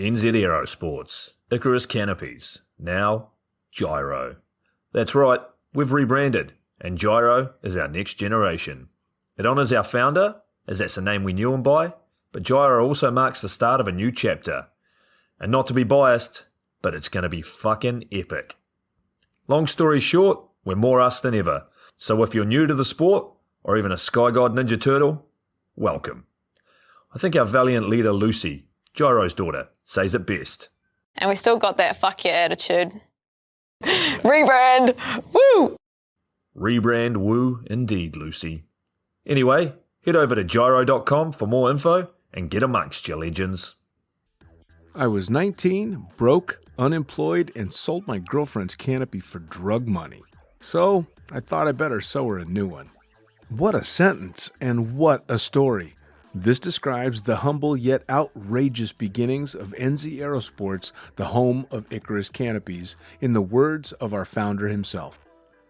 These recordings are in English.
NZ Aerosports, Icarus Canopies, now Gyro. That's right, we've rebranded, and Gyro is our next generation. It honours our founder, as that's the name we knew him by, but Gyro also marks the start of a new chapter. And not to be biased, but it's going to be fucking epic. Long story short, we're more us than ever, so if you're new to the sport, or even a Sky God Ninja Turtle, welcome. I think our valiant leader Lucy, Gyro's daughter, says it best. And we still got that fuck yeah attitude. Rebrand! Woo! Rebrand woo indeed, Lucy. Anyway, head over to gyro.com for more info and get amongst you legends. I was 19, broke, unemployed, and sold my girlfriend's canopy for drug money. So I thought I better sew her a new one. What a sentence, and what a story. This describes the humble yet outrageous beginnings of NZ Aerosports, the home of Icarus Canopies, in the words of our founder himself.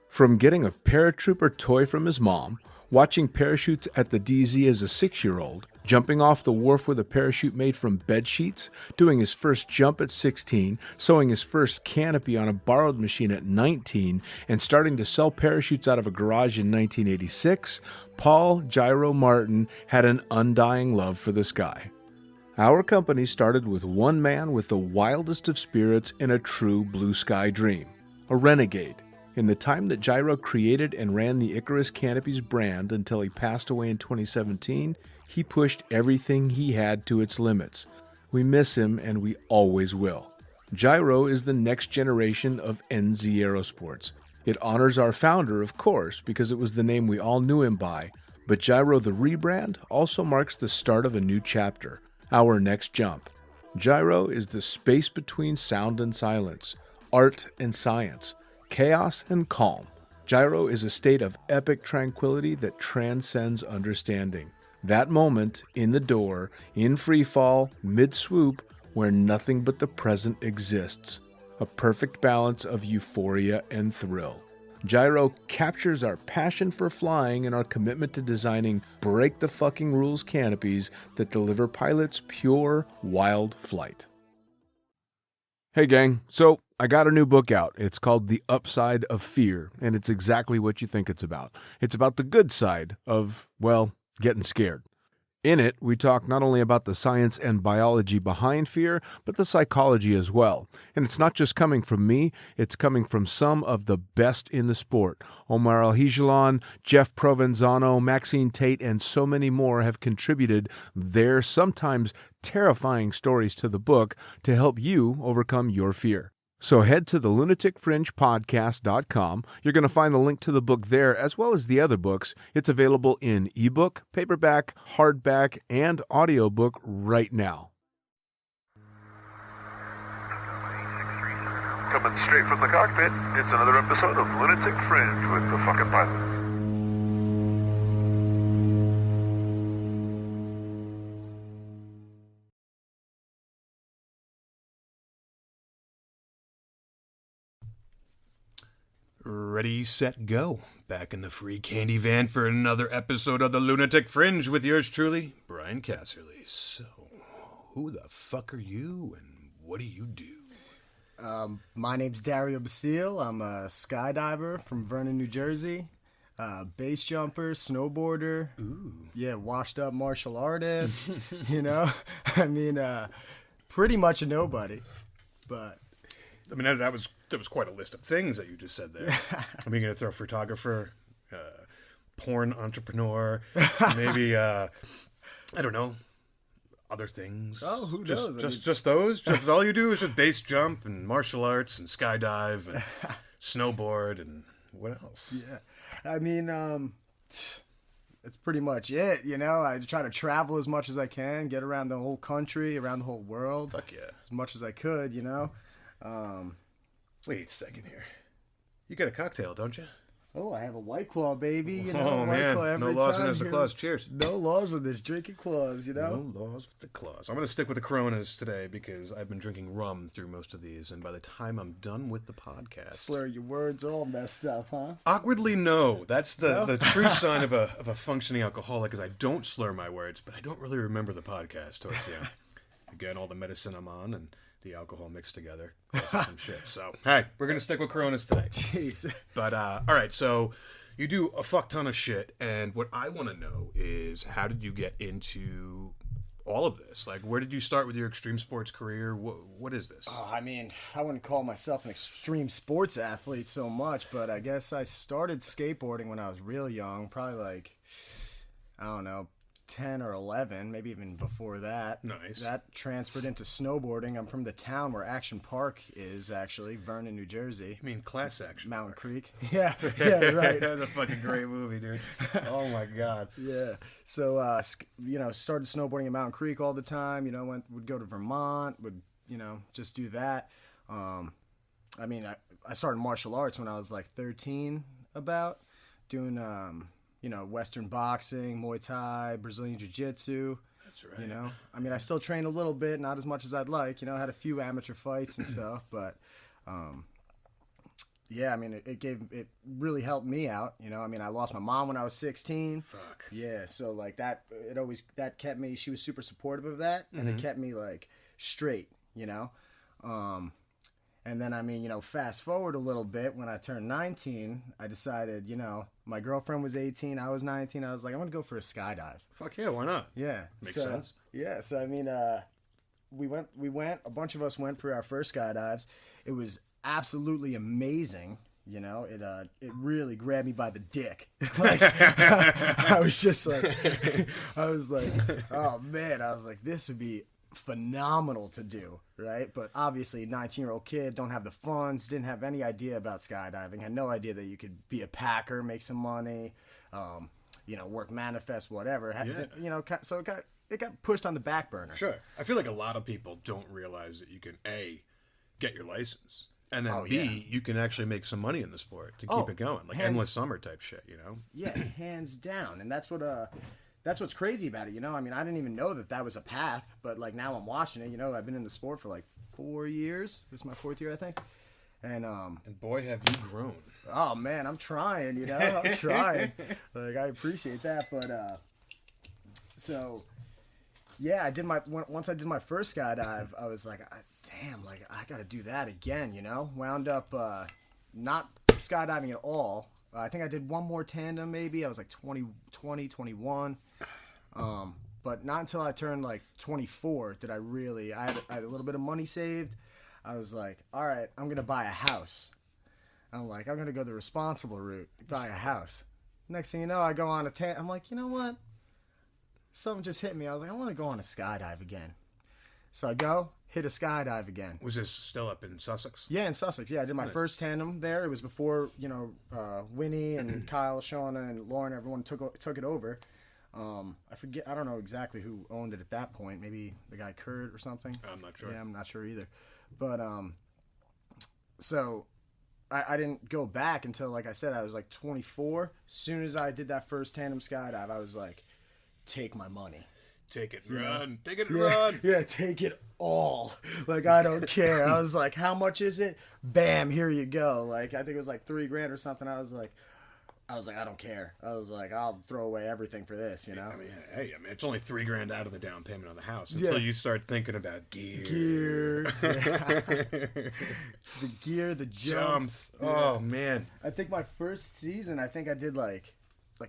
From getting a paratrooper toy from his mom, watching parachutes at the DZ as a 6-year-old, jumping off the wharf with a parachute made from bed sheets, doing his first jump at 16, sewing his first canopy on a borrowed machine at 19, and starting to sell parachutes out of a garage in 1986, Paul Gyro Martin had an undying love for the sky. Our company started with one man with the wildest of spirits and a true blue sky dream, a renegade. In the time that Gyro created and ran the Icarus Canopies brand until he passed away in 2017, he pushed everything he had to its limits. We miss him, and we always will. Gyro is the next generation of NZ Aerosports. It honors our founder, of course, because it was the name we all knew him by, but Gyro the rebrand also marks the start of a new chapter, our next jump. Gyro is the space between sound and silence, art and science, chaos and calm. Gyro is a state of epic tranquility that transcends understanding. That moment, in the door, in free fall, mid-swoop, where nothing but the present exists. A perfect balance of euphoria and thrill. Gyro captures our passion for flying and our commitment to designing break-the-fucking-rules canopies that deliver pilots pure, wild flight. Hey gang, so I got a new book out. It's called The Upside of Fear, and it's exactly what you think it's about. It's about the good side of, well, getting scared. In it, we talk not only about the science and biology behind fear, but the psychology as well. And it's not just coming from me, it's coming from some of the best in the sport. Omar Alhigelan, Jeff Provenzano, Maxine Tate, and so many more have contributed their sometimes terrifying stories to the book to help you overcome your fear. So head to the lunaticfringepodcast.com. You're going to find the link to the book there, as well as the other books. It's available in ebook, paperback, hardback, and audiobook right now. Coming straight from the cockpit, it's another episode of Lunatic Fringe with the fucking pilot. Ready, set, go. Back in the free candy van for another episode of the Lunatic Fringe with yours truly, Brian Casserly. So, who the fuck are you and what do you do? My name's Dario Basile. I'm a skydiver from Vernon, New Jersey. Base jumper, snowboarder. Ooh. Yeah, washed up martial artist. You know? I mean, pretty much a nobody. But I mean, that was quite a list of things that you just said there. I mean, you're going to throw photographer, porn entrepreneur, maybe, I don't know, other things. Oh, who knows? knows? Just those? Just all you do is just base jump and martial arts and skydive and snowboard and what else? Yeah. I mean, that's pretty much it, you know? I try to travel as much as I can, get around the whole country, around the whole world. Fuck yeah. As much as I could, you know? Wait a second here. You got a cocktail, don't you? Oh, I have a White Claw, baby. You know, Oh, White man. Claw every No laws time when there's the here. claws. Cheers. No laws with this drinking claws, you know? No laws with the claws. I'm going to stick with the Coronas today because I've been drinking rum through most of these, and by the time I'm done with the podcast... Slur your words all messed up, huh? Awkwardly, no. That's the true sign of a functioning alcoholic is I don't slur my words, but I don't really remember the podcast towards the end. Again, all the medicine I'm on and the alcohol mixed together causes some shit. So, hey, we're going to stick with Coronas today. Jeez. But, all right, so you do a fuck ton of shit, and what I want to know is how did you get into all of this? Like, where did you start with your extreme sports career? What is this? Oh, I mean, I wouldn't call myself an extreme sports athlete so much, but I guess I started skateboarding when I was real young, probably like, I don't know, 10 or 11, maybe even before that. Nice. That transferred into snowboarding. I'm from the town where Action Park is, actually, Vernon, New Jersey. I mean, class action. Mountain Creek. Yeah, right. That's a fucking great movie, dude. Oh, my God. Yeah. So, started snowboarding at Mountain Creek all the time. Would go to Vermont, would, just do that. I started martial arts when I was like 13, about doing, Western boxing, Muay Thai, Brazilian Jiu-Jitsu. That's right. I still train a little bit, not as much as I'd like. I had a few amateur fights and stuff, but, it really helped me out. I lost my mom when I was 16. Fuck. Yeah, so like that, that kept me. She was super supportive of that, and it kept me like straight. And then, fast forward a little bit, when I turned 19, I decided, my girlfriend was 18, I was 19. I was like, I'm going to go for a skydive. Fuck yeah, why not? Yeah. Makes sense. Yeah, so we went, a bunch of us went for our first skydives. It was absolutely amazing. It really grabbed me by the dick. Like, I was just like, oh man, I was like, this would be phenomenal to do, right? But obviously, 19-year-old kid, don't have the funds, didn't have any idea about skydiving, had no idea that you could be a packer, make some money, work manifest, whatever. So it got pushed on the back burner. Sure. I feel like a lot of people don't realize that you can A, get your license, and then B, you can actually make some money in the sport to keep it going, like endless summer type shit, Yeah, hands down, and that's what's crazy about it, I didn't even know that was a path, but like now I'm watching it, I've been in the sport for like 4 years. This is my 4th year, I think. And boy, have you grown. Oh man, I'm trying, I'm trying. Like, I appreciate that, but so yeah, once I did my first skydive, I was like, damn, like I got to do that again, Wound up not skydiving at all. I think I did one more tandem, maybe. I was like 20, 21. But not until I turned like 24 did I had a little bit of money saved. I was like, all right, I'm going to buy a house. I'm like, I'm going to go the responsible route, buy a house. Next thing you know, I go on I'm like, you know what? Something just hit me. I was like, I want to go on a skydive again. So I go, hit a skydive again. Was this still up in Sussex? Yeah, in Sussex. Yeah, I did my first tandem there. It was before, Winnie and Kyle, Shauna, and Lauren, everyone took it over. I forget. I don't know exactly who owned it at that point. Maybe the guy Kurt or something. I'm not sure. Yeah, I'm not sure either. But so I didn't go back until, like I said, I was like 24. As soon as I did that first tandem skydive, I was like, take my money. Take it and run. Take it and run. Yeah, take it all. Like, I don't care. I was like, how much is it? Bam, here you go. Like, I think it was like $3,000 or something. I was like, I don't care. I was like, I'll throw away everything for this, It's only $3,000 out of the down payment on the house until you start thinking about gear. The gear, the jumps. Oh, man. I think my first season, I did like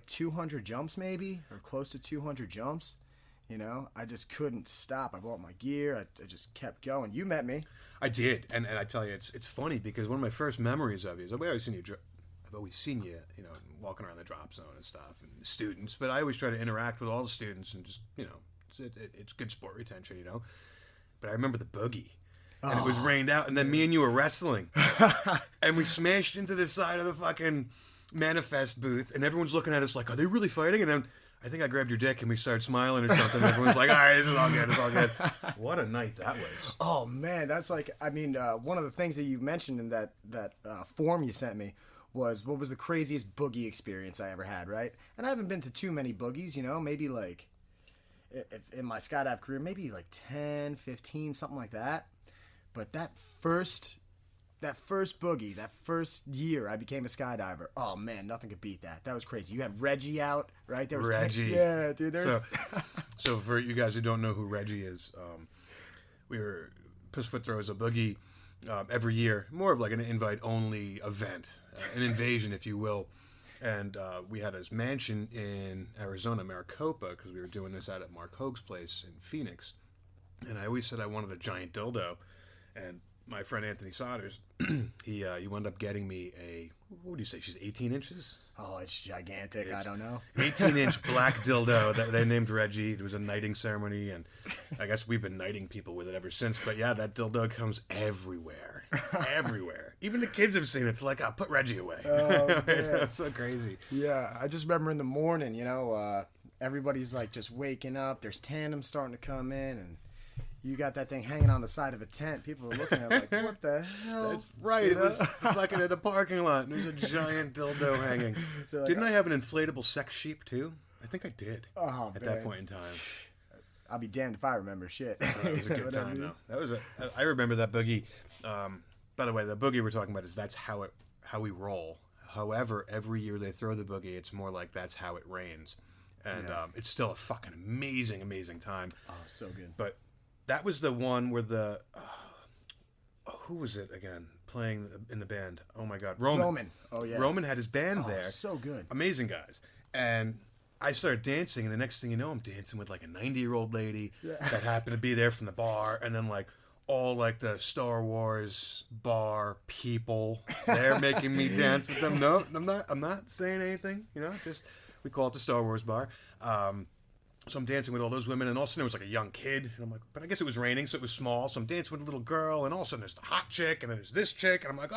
200 jumps maybe, or close to 200 jumps. I just couldn't stop. I bought my gear. I just kept going. You met me. I did, and I tell you, it's funny because one of my first memories of you is I've always seen you, walking around the drop zone and stuff, and students. But I always try to interact with all the students and just, it's good sport retention, But I remember the boogie, and it was rained out, and then me and you were wrestling, and we smashed into the side of the fucking manifest booth, and everyone's looking at us like, are they really fighting? And then I think I grabbed your dick and we started smiling or something. Everyone's like, all right, this is all good. It's all good. What a night that was. Oh, man. That's like, one of the things that you mentioned in that form you sent me was what was the craziest boogie experience I ever had, right? And I haven't been to too many boogies, maybe like in my skydive career, maybe like 10, 15, something like that. But that first boogie, that first year I became a skydiver, oh man, nothing could beat that. That was crazy. You had Reggie out, right? There was Reggie. Yeah, dude. So for you guys who don't know who Reggie is, Pussfoot throws a boogie every year, more of like an invite-only event, an invasion, if you will. And we had his mansion in Arizona, Maricopa, because we were doing this out at Mark Hoag's place in Phoenix. And I always said I wanted a giant dildo. And my friend Anthony Sodders, he wound up getting me what would you say, she's 18 inches? Oh, it's gigantic. I don't know. 18-inch black dildo that they named Reggie. It was a knighting ceremony, and I guess we've been knighting people with it ever since. But yeah, that dildo comes everywhere. Everywhere. Even the kids have seen it. It's like, put Reggie away. Oh, man. That's so crazy. Yeah, I just remember in the morning, everybody's like just waking up. There's tandems starting to come in, and you got that thing hanging on the side of a tent. People are looking at it like, what the hell? That's right. It was fucking at a parking lot. And there's a giant dildo hanging. Like, didn't I have an inflatable sex sheep, too? I think I did. Oh, at that point in time. I'll be damned if I remember shit. That was a good time, though. I remember that boogie. By the way, the boogie we're talking about is that's how we roll. However, every year they throw the boogie, it's more like that's how it rains. And it's still a fucking amazing, amazing time. Oh, so good. But that was the one where who was it again playing in the band? Oh my God, Roman. Oh yeah, Roman had his band there. So good, amazing guys. And I started dancing, and the next thing you know, I'm dancing with like a 90-year-old lady that happened to be there from the bar, and then like all like the Star Wars bar people, they're making me dance with them. No, I'm not saying anything. Just we call it the Star Wars bar. So I'm dancing with all those women, and all of a sudden there was like a young kid, and I'm like, but I guess it was raining, so it was small, so I'm dancing with a little girl, and all of a sudden there's the hot chick, and then there's this chick, and I'm like,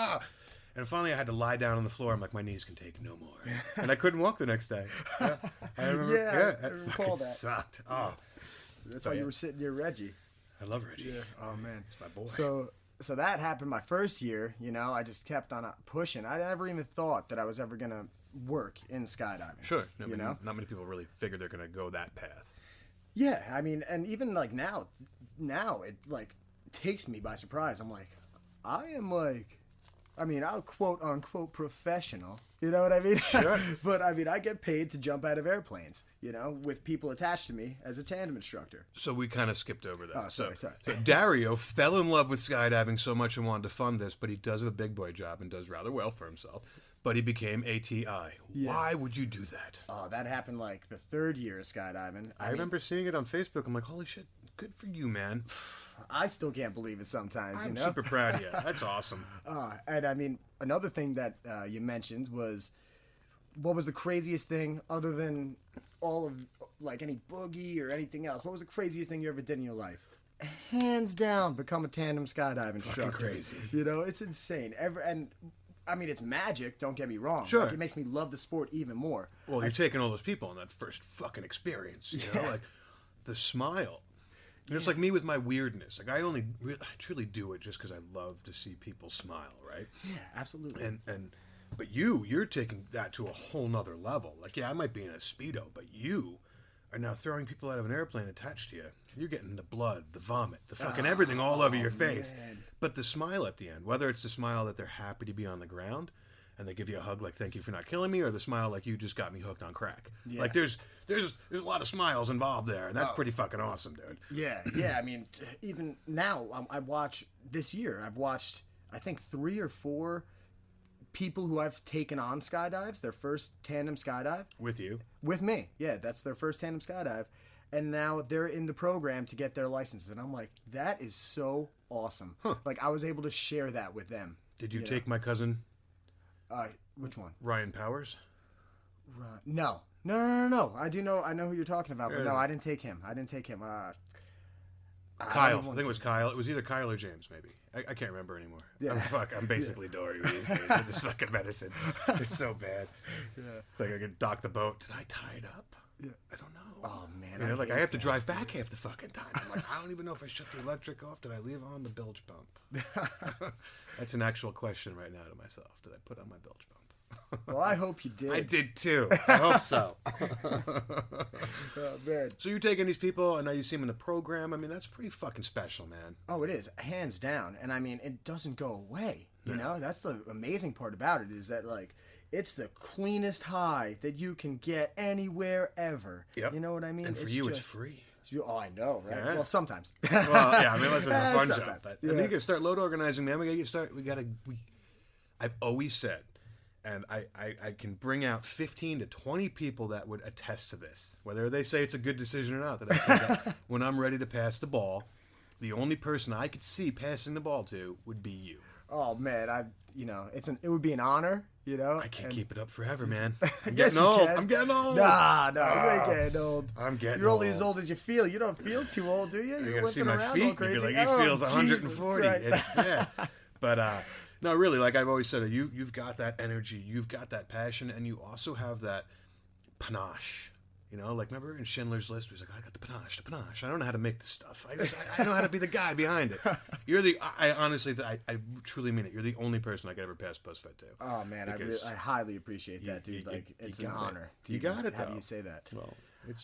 and finally I had to lie down on the floor. I'm like, my knees can take no more, and I couldn't walk the next day. I remember, I recall that. Sucked. Oh, that's why you were sitting near Reggie. I love Reggie. Yeah. Oh man, it's my boy. So that happened my first year. I just kept on pushing. I never even thought that I was ever gonna work in skydiving. Sure. Not many people really figure they're gonna go that path. Yeah, I mean, and even like now it like takes me by surprise. I'm like, I'll quote unquote professional. You know what I mean? Sure. But I mean, I get paid to jump out of airplanes, with people attached to me as a tandem instructor. So we kind of skipped over that. Oh, sorry. So Dario fell in love with skydiving so much and wanted to fund this, but he does have a big boy job and does rather well for himself. But he became ATI. Yeah. Why would you do that? Oh, that happened like the third year of skydiving. I remember seeing it on Facebook. I'm like, holy shit, good for you, man. I still can't believe it sometimes, I'm super proud of you. That's awesome. And I mean, another thing that you mentioned was, what was the craziest thing other than all of, like, any boogie or anything else? What was the craziest thing you ever did in your life? Hands down, become a tandem skydive instructor. Fucking crazy. It's insane. I mean, it's magic, don't get me wrong. Sure. Like, it makes me love the sport even more. Well, you're taking all those people on that first fucking experience, like the smile. And it's like me with my weirdness. Like, I truly do it just because I love to see people smile, right? Yeah, absolutely. But you're taking that to a whole nother level. Like, yeah, I might be in a Speedo, but you are now throwing people out of an airplane attached to you. You're getting the blood, the vomit, the fucking everything all over your face. Man. But the smile at the end, whether it's the smile that they're happy to be on the ground and they give you a hug like, thank you for not killing me, or the smile like, you just got me hooked on crack. Yeah. Like, there's a lot of smiles involved there, and that's pretty fucking awesome, dude. Yeah. I mean, even now, I've watched, I think, 3 or 4 people who I've taken on skydives, their first tandem skydive. With you? With me. Yeah, that's their first tandem skydive. And now they're in the program to get their licenses. And I'm like, that is so awesome. Huh. Like, I was able to share that with them. Did you take my cousin? Which one? Ryan Powers? No. I know who you're talking about, but no, I didn't take him. Kyle. I think it was Kyle. It was either Kyle or James, maybe. I can't remember anymore. Yeah. I'm basically Dario these days with this fucking medicine. It's so bad. Yeah. It's like I could dock the boat. Did I tie it up? Yeah. I don't know. Oh, man. I have to drive back half the fucking time. I'm like, I don't even know if I shut the electric off. Did I leave on the bilge pump? That's an actual question right now to myself. Did I put on my bilge pump? Well, I hope you did. I did too. I hope so. Oh, man. So you're taking these people, and now you see them in the program. I mean, that's pretty fucking special, man. Oh, it is. Hands down. And I mean, it doesn't go away. You know, that's the amazing part about it, is that, like, it's the cleanest high that you can get anywhere ever. Yep. You know what I mean? And for you, it's free. Oh, I know, right? Yeah. Well, sometimes. Well, yeah, I mean, unless it's a fun Sometimes, jump. But yeah. I mean, you gotta start load organizing, man. I've always said, and I can bring out 15 to 20 people that would attest to this, whether they say it's a good decision or not. That I said that when I'm ready to pass the ball, the only person I could see passing the ball to would be you. Oh man, it would be an honor, I can't keep it up forever, man. I'm Yes, getting you old. can. I'm getting old. Nah, you ain't getting old. I'm getting You're only old. as old as you feel. You don't feel too old, do you? You You're gotta see whipping my around feet. all You'd be crazy. like, he feels Jesus 140. Christ. Yeah, but no, really, like I've always said, you've got that energy, you've got that passion, and you also have that panache. Like remember in Schindler's List, he was like, I got the panache. I don't know how to make this stuff. I know how to be the guy behind it. I honestly, I truly mean it. You're the only person I could ever pass Pussfoot to. Oh man, I highly appreciate that, dude. It's an honor. You got it, How though. do you say that? Well,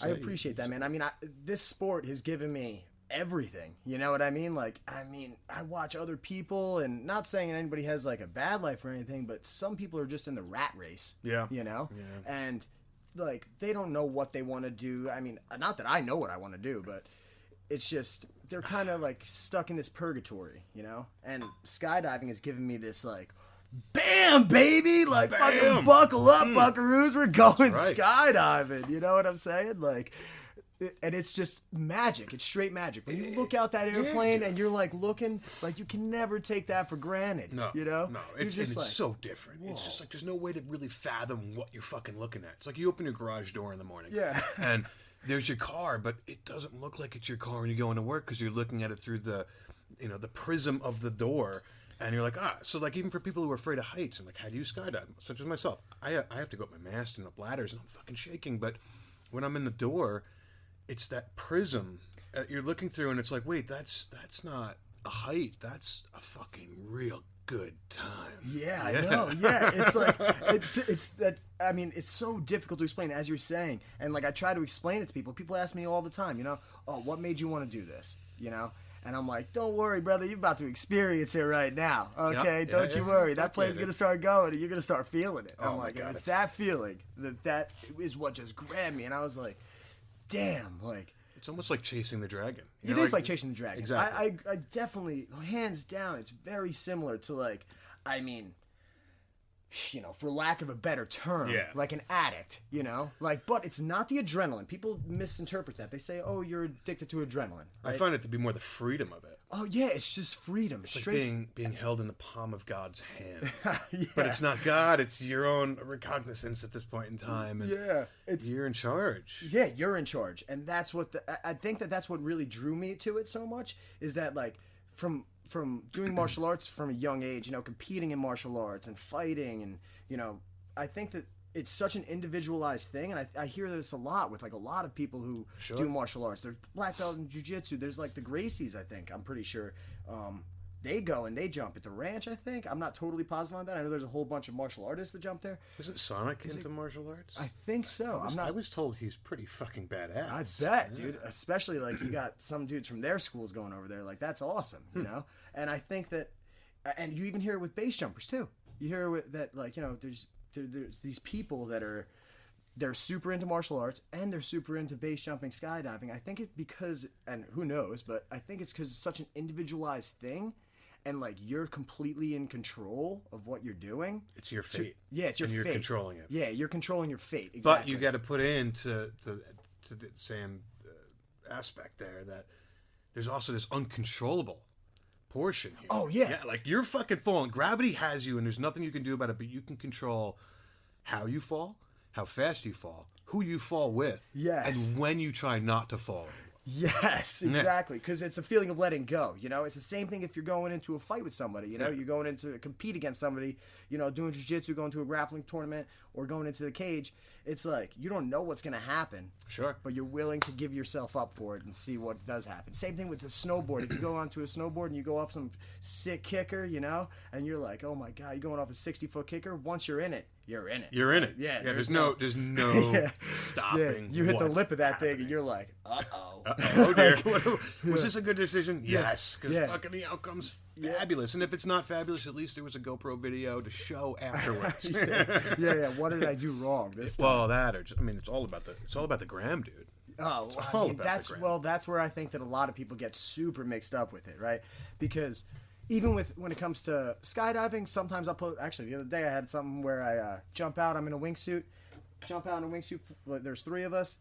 I appreciate that, man. I mean, this sport has given me everything. You know what I mean? Like, I watch other people, and not saying anybody has like a bad life or anything, but some people are just in the rat race. Yeah. Yeah. And like they don't know what they want to do. I mean, not that I know what I want to do, but it's just they're kind of like stuck in this purgatory, And skydiving has given me this like, bam, baby, like fucking buckle up, buckaroos, we're going skydiving. You know what I'm saying? Like, and it's just magic. It's straight magic. When you look out that airplane and you're like looking, like you can never take that for granted. No, No, it's just like, so different. Whoa. It's just like there's no way to really fathom what you're fucking looking at. It's like you open your garage door in the morning, and there's your car, but it doesn't look like it's your car when you go into work because you're looking at it through the prism of the door, and you're like, so like even for people who are afraid of heights and like how do you skydive, such as myself, I have to go up my mast and up ladders and I'm fucking shaking, but when I'm in the door, it's that prism you're looking through, and it's like, wait, that's not a height. That's a fucking real good time. Yeah, I know. Yeah, it's like it's that. I mean, it's so difficult to explain, as you're saying, and like I try to explain it to people. People ask me all the time, oh, what made you want to do this? And I'm like, don't worry, brother, you're about to experience it right now. Okay, don't you worry. That plane's gonna start going, and you're gonna start feeling it. Oh I'm like, it's that feeling that is what just grabbed me, and I was like, damn, like. It's almost like chasing the dragon. It is like chasing the dragon. Exactly. I definitely, hands down, it's very similar to like, for lack of a better term, like an addict, like, but it's not the adrenaline. People misinterpret that. They say, oh, you're addicted to adrenaline. Right? I find it to be more the freedom of it. Oh yeah, it's just freedom. It's like being held in the palm of God's hand. Yeah. But it's not God, it's your own recognizance at this point in time. And you're in charge. Yeah, you're in charge. And that's what I think that's what really drew me to it so much, is that like from doing martial arts from a young age, competing in martial arts and fighting, and I think that it's such an individualized thing, and I hear this a lot with like a lot of people who do martial arts. There's black belt in jiu-jitsu. There's like the Gracies, I think. I'm pretty sure. They go and they jump at the ranch, I think. I'm not totally positive on that. I know there's a whole bunch of martial artists that jump there. Isn't Sonic into martial arts? I think so. I was told he's pretty fucking badass. I bet, dude. Especially like you got some dudes from their schools going over there. Like that's awesome, And I think that, and you even hear it with base jumpers too. You hear that like there's these people that they're super into martial arts and they're super into base jumping, skydiving. I think it's because, and who knows, but I think it's because it's such an individualized thing, and like you're completely in control of what you're doing. It's your fate. It's your fate. And you're fate. Controlling it. Yeah, you're controlling your fate. Exactly. But you got to put into the same aspect there that there's also this uncontrollable portion here. Oh yeah. Yeah, like you're fucking falling. Gravity has you, and there's nothing you can do about it. But you can control how you fall, how fast you fall, who you fall with, and when you try not to fall. Yes, exactly. Because it's a feeling of letting go. It's the same thing if you're going into a fight with somebody. You're going into compete against somebody. Doing jiu-jitsu, going to a grappling tournament, or going into the cage. It's like you don't know what's going to happen. Sure. But you're willing to give yourself up for it and see what does happen. Same thing with the snowboard. If you go onto a snowboard and you go off some sick kicker, and you're like, oh my god, you're going off a 60-foot kicker. Once you're in it, you're in it. You're in it. Yeah. There's no stopping. You hit the lip of that thing and you're like, uh-oh. Oh dear. Was this a good decision? Yes, because fucking the outcome's fabulous. And if it's not fabulous, at least there was a GoPro video to show afterwards. Yeah. What did I do wrong this time? Well, that or just, it's all about the gram, dude. Oh, It's I all mean, about that's the gram. well, that's where I think that a lot of people get super mixed up with it, right? Because even when it comes to skydiving, sometimes I'll put. Actually, the other day I had something where I jump out. I'm in a wingsuit. Jump out in a wingsuit. There's 3 of us.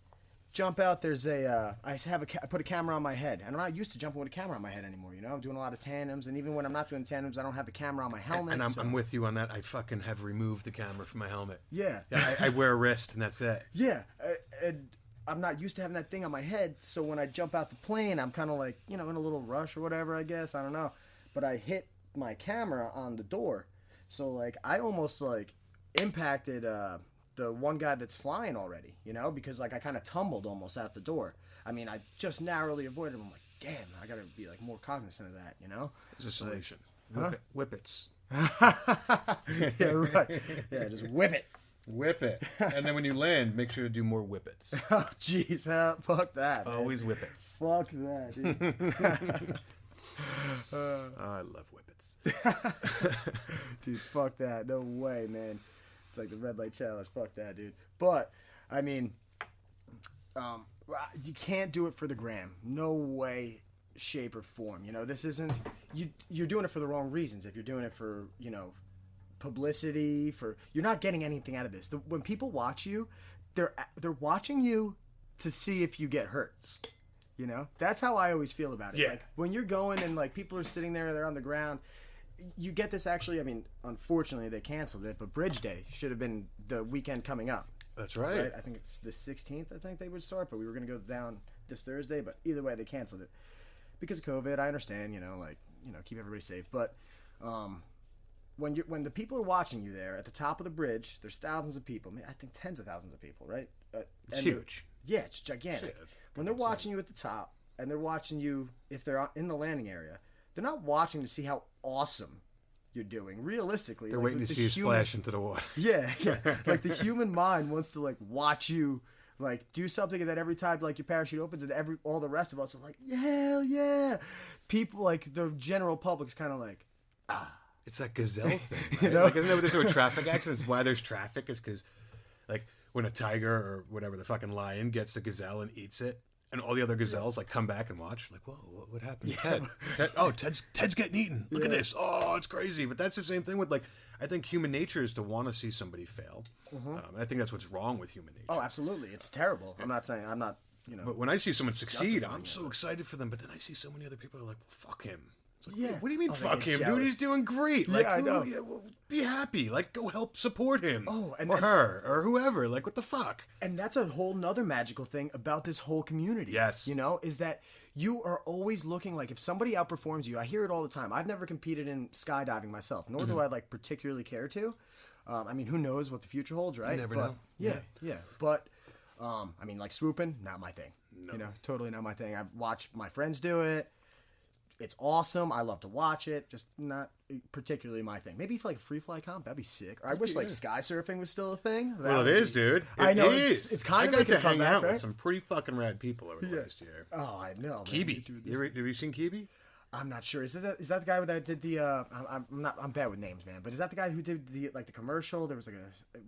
Jump out. There's I put a camera on my head, and I'm not used to jumping with a camera on my head anymore. You know, I'm doing a lot of tandems, and even when I'm not doing tandems, I don't have the camera on my helmet. And so- I'm with you on that. I fucking have removed the camera from my helmet. Yeah. I wear a wrist, and that's it. Yeah, and I'm not used to having that thing on my head, so when I jump out the plane, I'm kind of like, in a little rush or whatever, I guess. I don't know. But I hit my camera on the door, so, like, I almost, like, impacted the one guy that's flying already, because, like, I kind of tumbled almost out the door. I mean, I just narrowly avoided him. I'm like, damn, I gotta be, like, more cognizant of that, There's a solution. Huh? Whippets. Yeah, right. Yeah, just whip it. Whip it. And then when you land, make sure to do more whippets. Oh, jeez, fuck that, man. Always whippets. Fuck that, dude. I love whippets. Dude, fuck that. No way, man. It's like the red light challenge. Fuck that, dude. But, I mean, you can't do it for the gram. No way, shape, or form. This isn't... You're doing it for the wrong reasons. If you're doing it for, publicity, you're not getting anything out of this. When people watch you, they're watching you to see if you get hurt. That's how I always feel about it. Yeah. Like, when you're going and, like, people are sitting there, they're on the ground... You get this actually, I mean, unfortunately they canceled it, but Bridge Day should have been the weekend coming up. That's right. I think it's the 16th, I think they would start, but we were going to go down this Thursday, but either way they canceled it. Because of COVID, I understand, keep everybody safe. But when the people are watching you there at the top of the bridge, there's thousands of people. I think tens of thousands of people, right? It's huge. Yeah, it's gigantic. Shit, When they're watching you at the top, and they're watching you if they're in the landing area, they're not watching to see how awesome you're doing. Realistically, They're like, waiting with to the see you human- splash into the water. Yeah. Like, the human mind wants to, like, watch you, like, do something, and then every time, like, your parachute opens, and all the rest of us are like, hell yeah. People, like, the general public's kind of like, It's that gazelle thing, right? Like, isn't that what they say with traffic accidents? Why there's traffic is because, like, when a tiger or whatever, the fucking lion gets the gazelle and eats it, and all the other gazelles, like, come back and watch, like, whoa, what happened to Ted? Ted's getting eaten. Look at this. Oh, it's crazy. But that's the same thing with, like, I think human nature is to want to see somebody fail. And I think that's what's wrong with human nature. oh, absolutely. It's terrible. I'm not, But when I see someone succeed, justifying I'm it. so excited for them. But then I see so many other people who are like, well, fuck him. It's like, Yeah. what do you mean, Oh, they fuck get him, dude? jealous. He's doing great. Yeah, Like, I know. well, be happy. Like, go help support him. Oh, and or then- her, or whoever. Like, what the fuck? And that's a whole nother magical thing about this whole community. Yes. Is that you are always looking, like, if somebody outperforms you, I hear it all the time. I've never competed in skydiving myself, nor do I, like, particularly care to. I mean, who knows what the future holds, right? never But, know. Yeah. But, I mean, like, swooping, not my thing. No. Totally not my thing. I've watched my friends do it. It's awesome. I love to watch it. Just not particularly my thing. Maybe for, like, a free fly comp, that'd be sick. Or I wish, like, sky surfing was still a thing. Well, it is, dude. I know, It it's- is. it's kind of I got making to a hang comeback, out right? with some pretty fucking rad people over the last year. Oh, I know. man. Kibi. Dude, this- Have you seen Kibi? I'm not sure. Is that the guy that did the? I'm bad with names, man. But is that the guy who did the the commercial? There was like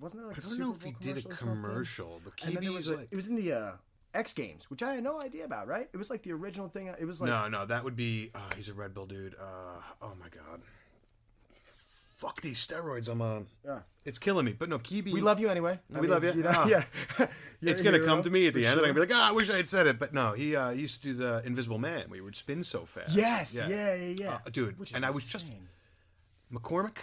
wasn't there like I a don't Super know Bowl if he did a commercial or something? commercial, but And then there Kibi was is like... it was in the X Games, which I had no idea about. Right? It was like the original thing. It was like No, that would be... he's a Red Bull dude. Oh my god. Fuck these steroids I'm on. Yeah. It's killing me. But no, Kibi... We love you anyway. We love you. know, Oh. yeah. You're It's a going to hero, come to me at the for end, and I'm sure. going to be like, I wish I had said it. But no, he used to do the Invisible Man, where he would spin so fast. Yes. Yeah. Dude, Which is and I was just... insane. McCormick?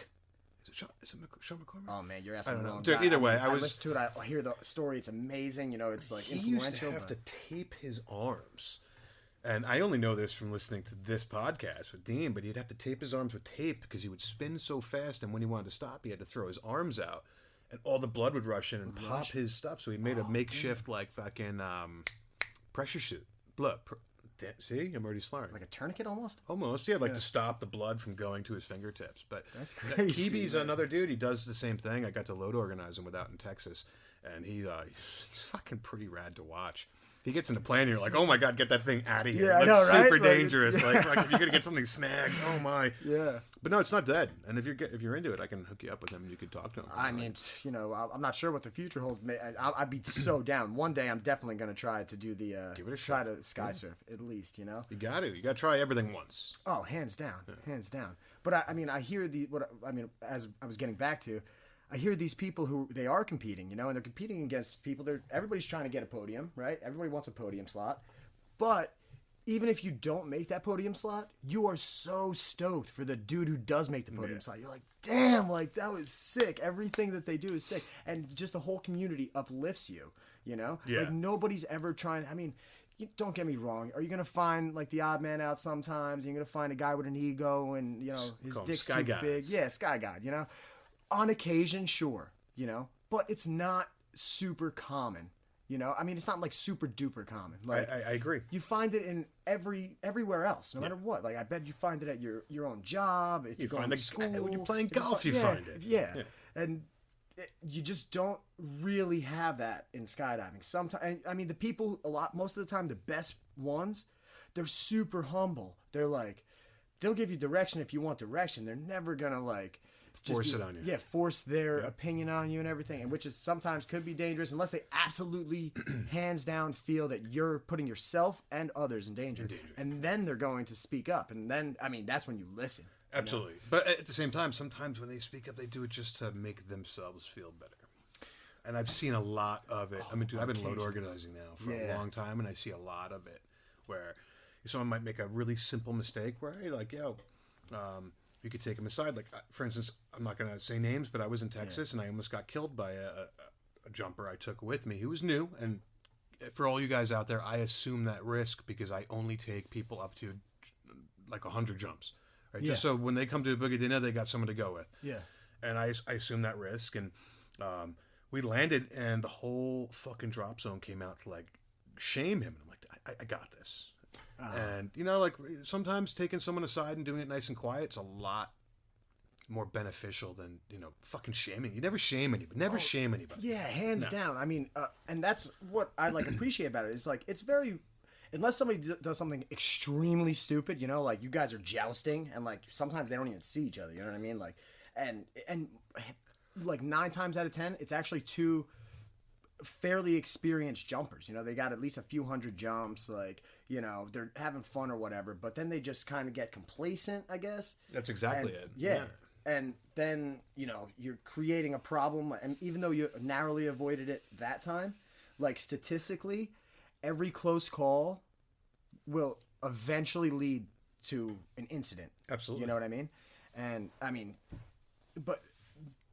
Is it Sean McCormick? Oh man, you're asking I don't the know. wrong Dude, guy. either way, I I was... listen to it. I hear the story. It's amazing. It's like He influential. used to have but- to tape his arms. And I only know this from listening to this podcast with Dean, but he'd have to tape his arms with tape because he would spin so fast, and when he wanted to stop, he had to throw his arms out, and all the blood would rush in and pop his stuff. So he made a makeshift, like, fucking pressure suit. See? I'm already slurring. like a tourniquet almost. Almost, yeah, to stop the blood from going to his fingertips. But That's crazy, Kibi's man. another dude. He does the same thing. I got to load organize him with out in Texas, and he's fucking pretty rad to watch. He gets into planning. You're like, oh my god, get that thing out of here. Yeah, I That's know, right? super Like, dangerous. Like if you're gonna get something snagged, oh my. Yeah. But no, it's not dead. And if you're into it, I can hook you up with him. and You can talk to him. I mean, you know, I'm not sure what the future holds. I'd be so down. One day, I'm definitely gonna try to do the Give it a try shot. to sky surf at least. You know. You got to try everything once. Oh, hands down, hands down. But I mean, I hear as I was getting back to, I hear these people who they are competing, you know, and they're competing against people. Everybody's trying to get a podium, right? Everybody wants a podium slot, but even if you don't make that podium slot, you are so stoked for the dude who does make the podium slot. You're like, damn, like that was sick. Everything that they do is sick, and just the whole community uplifts you. You know, like nobody's ever trying. I mean. Don't get me wrong. Are you gonna find like the odd man out sometimes? You're gonna find a guy with an ego and you know his dick's Sky too Guys. big. Yeah, Sky God. You know, on occasion, sure. You know, but it's not super common. You know, I mean, it's not like super duper common. Like I agree. you find it in everywhere else, no matter what. Like I bet you find it at your own job. If You go find to it school when you're playing if you golf. fi- You find it. Yeah, and. You just don't really have that in skydiving. Sometimes, I mean, the people most of the time, the best ones, they're super humble. They're like, they'll give you direction if you want direction. They're never gonna like Force it on you. Yeah, force their opinion on you and everything, and which is sometimes could be dangerous unless they absolutely hands down feel that you're putting yourself and others in danger. And then they're going to speak up, and then I mean that's when you listen. Absolutely. But at the same time, sometimes when they speak up, they do it just to make themselves feel better. And I've seen a lot of it. I mean, dude, I've been load organizing now for a long time, and I see a lot of it where someone might make a really simple mistake where, hey, like, you could take them aside. Like, for instance, I'm not going to say names, but I was in Texas, and I almost got killed by a jumper I took with me who was new. And for all you guys out there, I assume that risk because I only take people up to like 100 jumps. Right? Just so when they come to a boogie dinner, they got someone to go with. Yeah. And I assume that risk. And we landed, and the whole fucking drop zone came out to, like, shame him. And I'm like, I got this. And, you know, like, sometimes taking someone aside and doing it nice and quiet, it's a lot more beneficial than, you know, fucking shaming. You never shame anybody. Never shame anybody. Yeah, hands down. I mean, and that's what I, like, appreciate about it. It's, like, it's very... Unless somebody does something extremely stupid, you know, like you guys are jousting and like sometimes they don't even see each other, you know what I mean? Like, and like 9 times out of 10, it's actually 2 fairly experienced jumpers. You know, they got at least a few hundred jumps, like, you know, they're having fun or whatever, but then they just kind of get complacent, I guess. That's exactly it. Yeah. And then, you know, you're creating a problem. And even though you narrowly avoided it that time, like statistically, every close call will eventually lead to an incident. Absolutely. You know what I mean? And I mean, but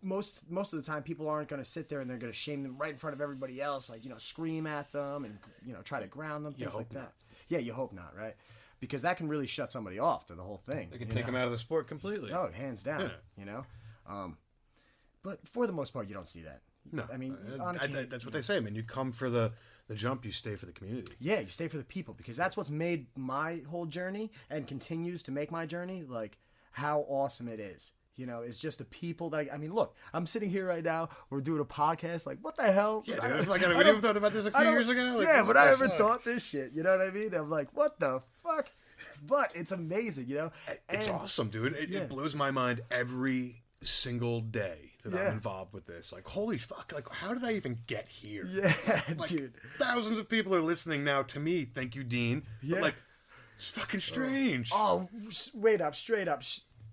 most of the time people aren't going to sit there and they're going to shame them right in front of everybody else, like, you know, scream at them and, you know, try to ground them, things like that. Yeah, you hope not, right? Because that can really shut somebody off to the whole thing. They can take them out of the sport completely. Oh, hands down, you know? But for the most part, you don't see that. No. I mean, that's what they say, man. You come for the jump, you stay for the community. Yeah, you stay for the people, because that's what's made my whole journey and continues to make my journey, like, how awesome it is. You know, it's just the people that I mean, look, I'm sitting here right now, we're doing a podcast, like, what the hell? Yeah, dude, like, we never thought about this a few years ago. Like, yeah, but I ever thought this shit, you know what I mean? I'm like, what the fuck? But it's amazing, you know? It's awesome, dude. It blows my mind every single day that I'm involved with this. Like, holy fuck, like, how did I even get here? Yeah, like, dude. Thousands of people are listening now to me. Thank you, Dean. Yeah. But, like, it's fucking strange. Oh, straight up.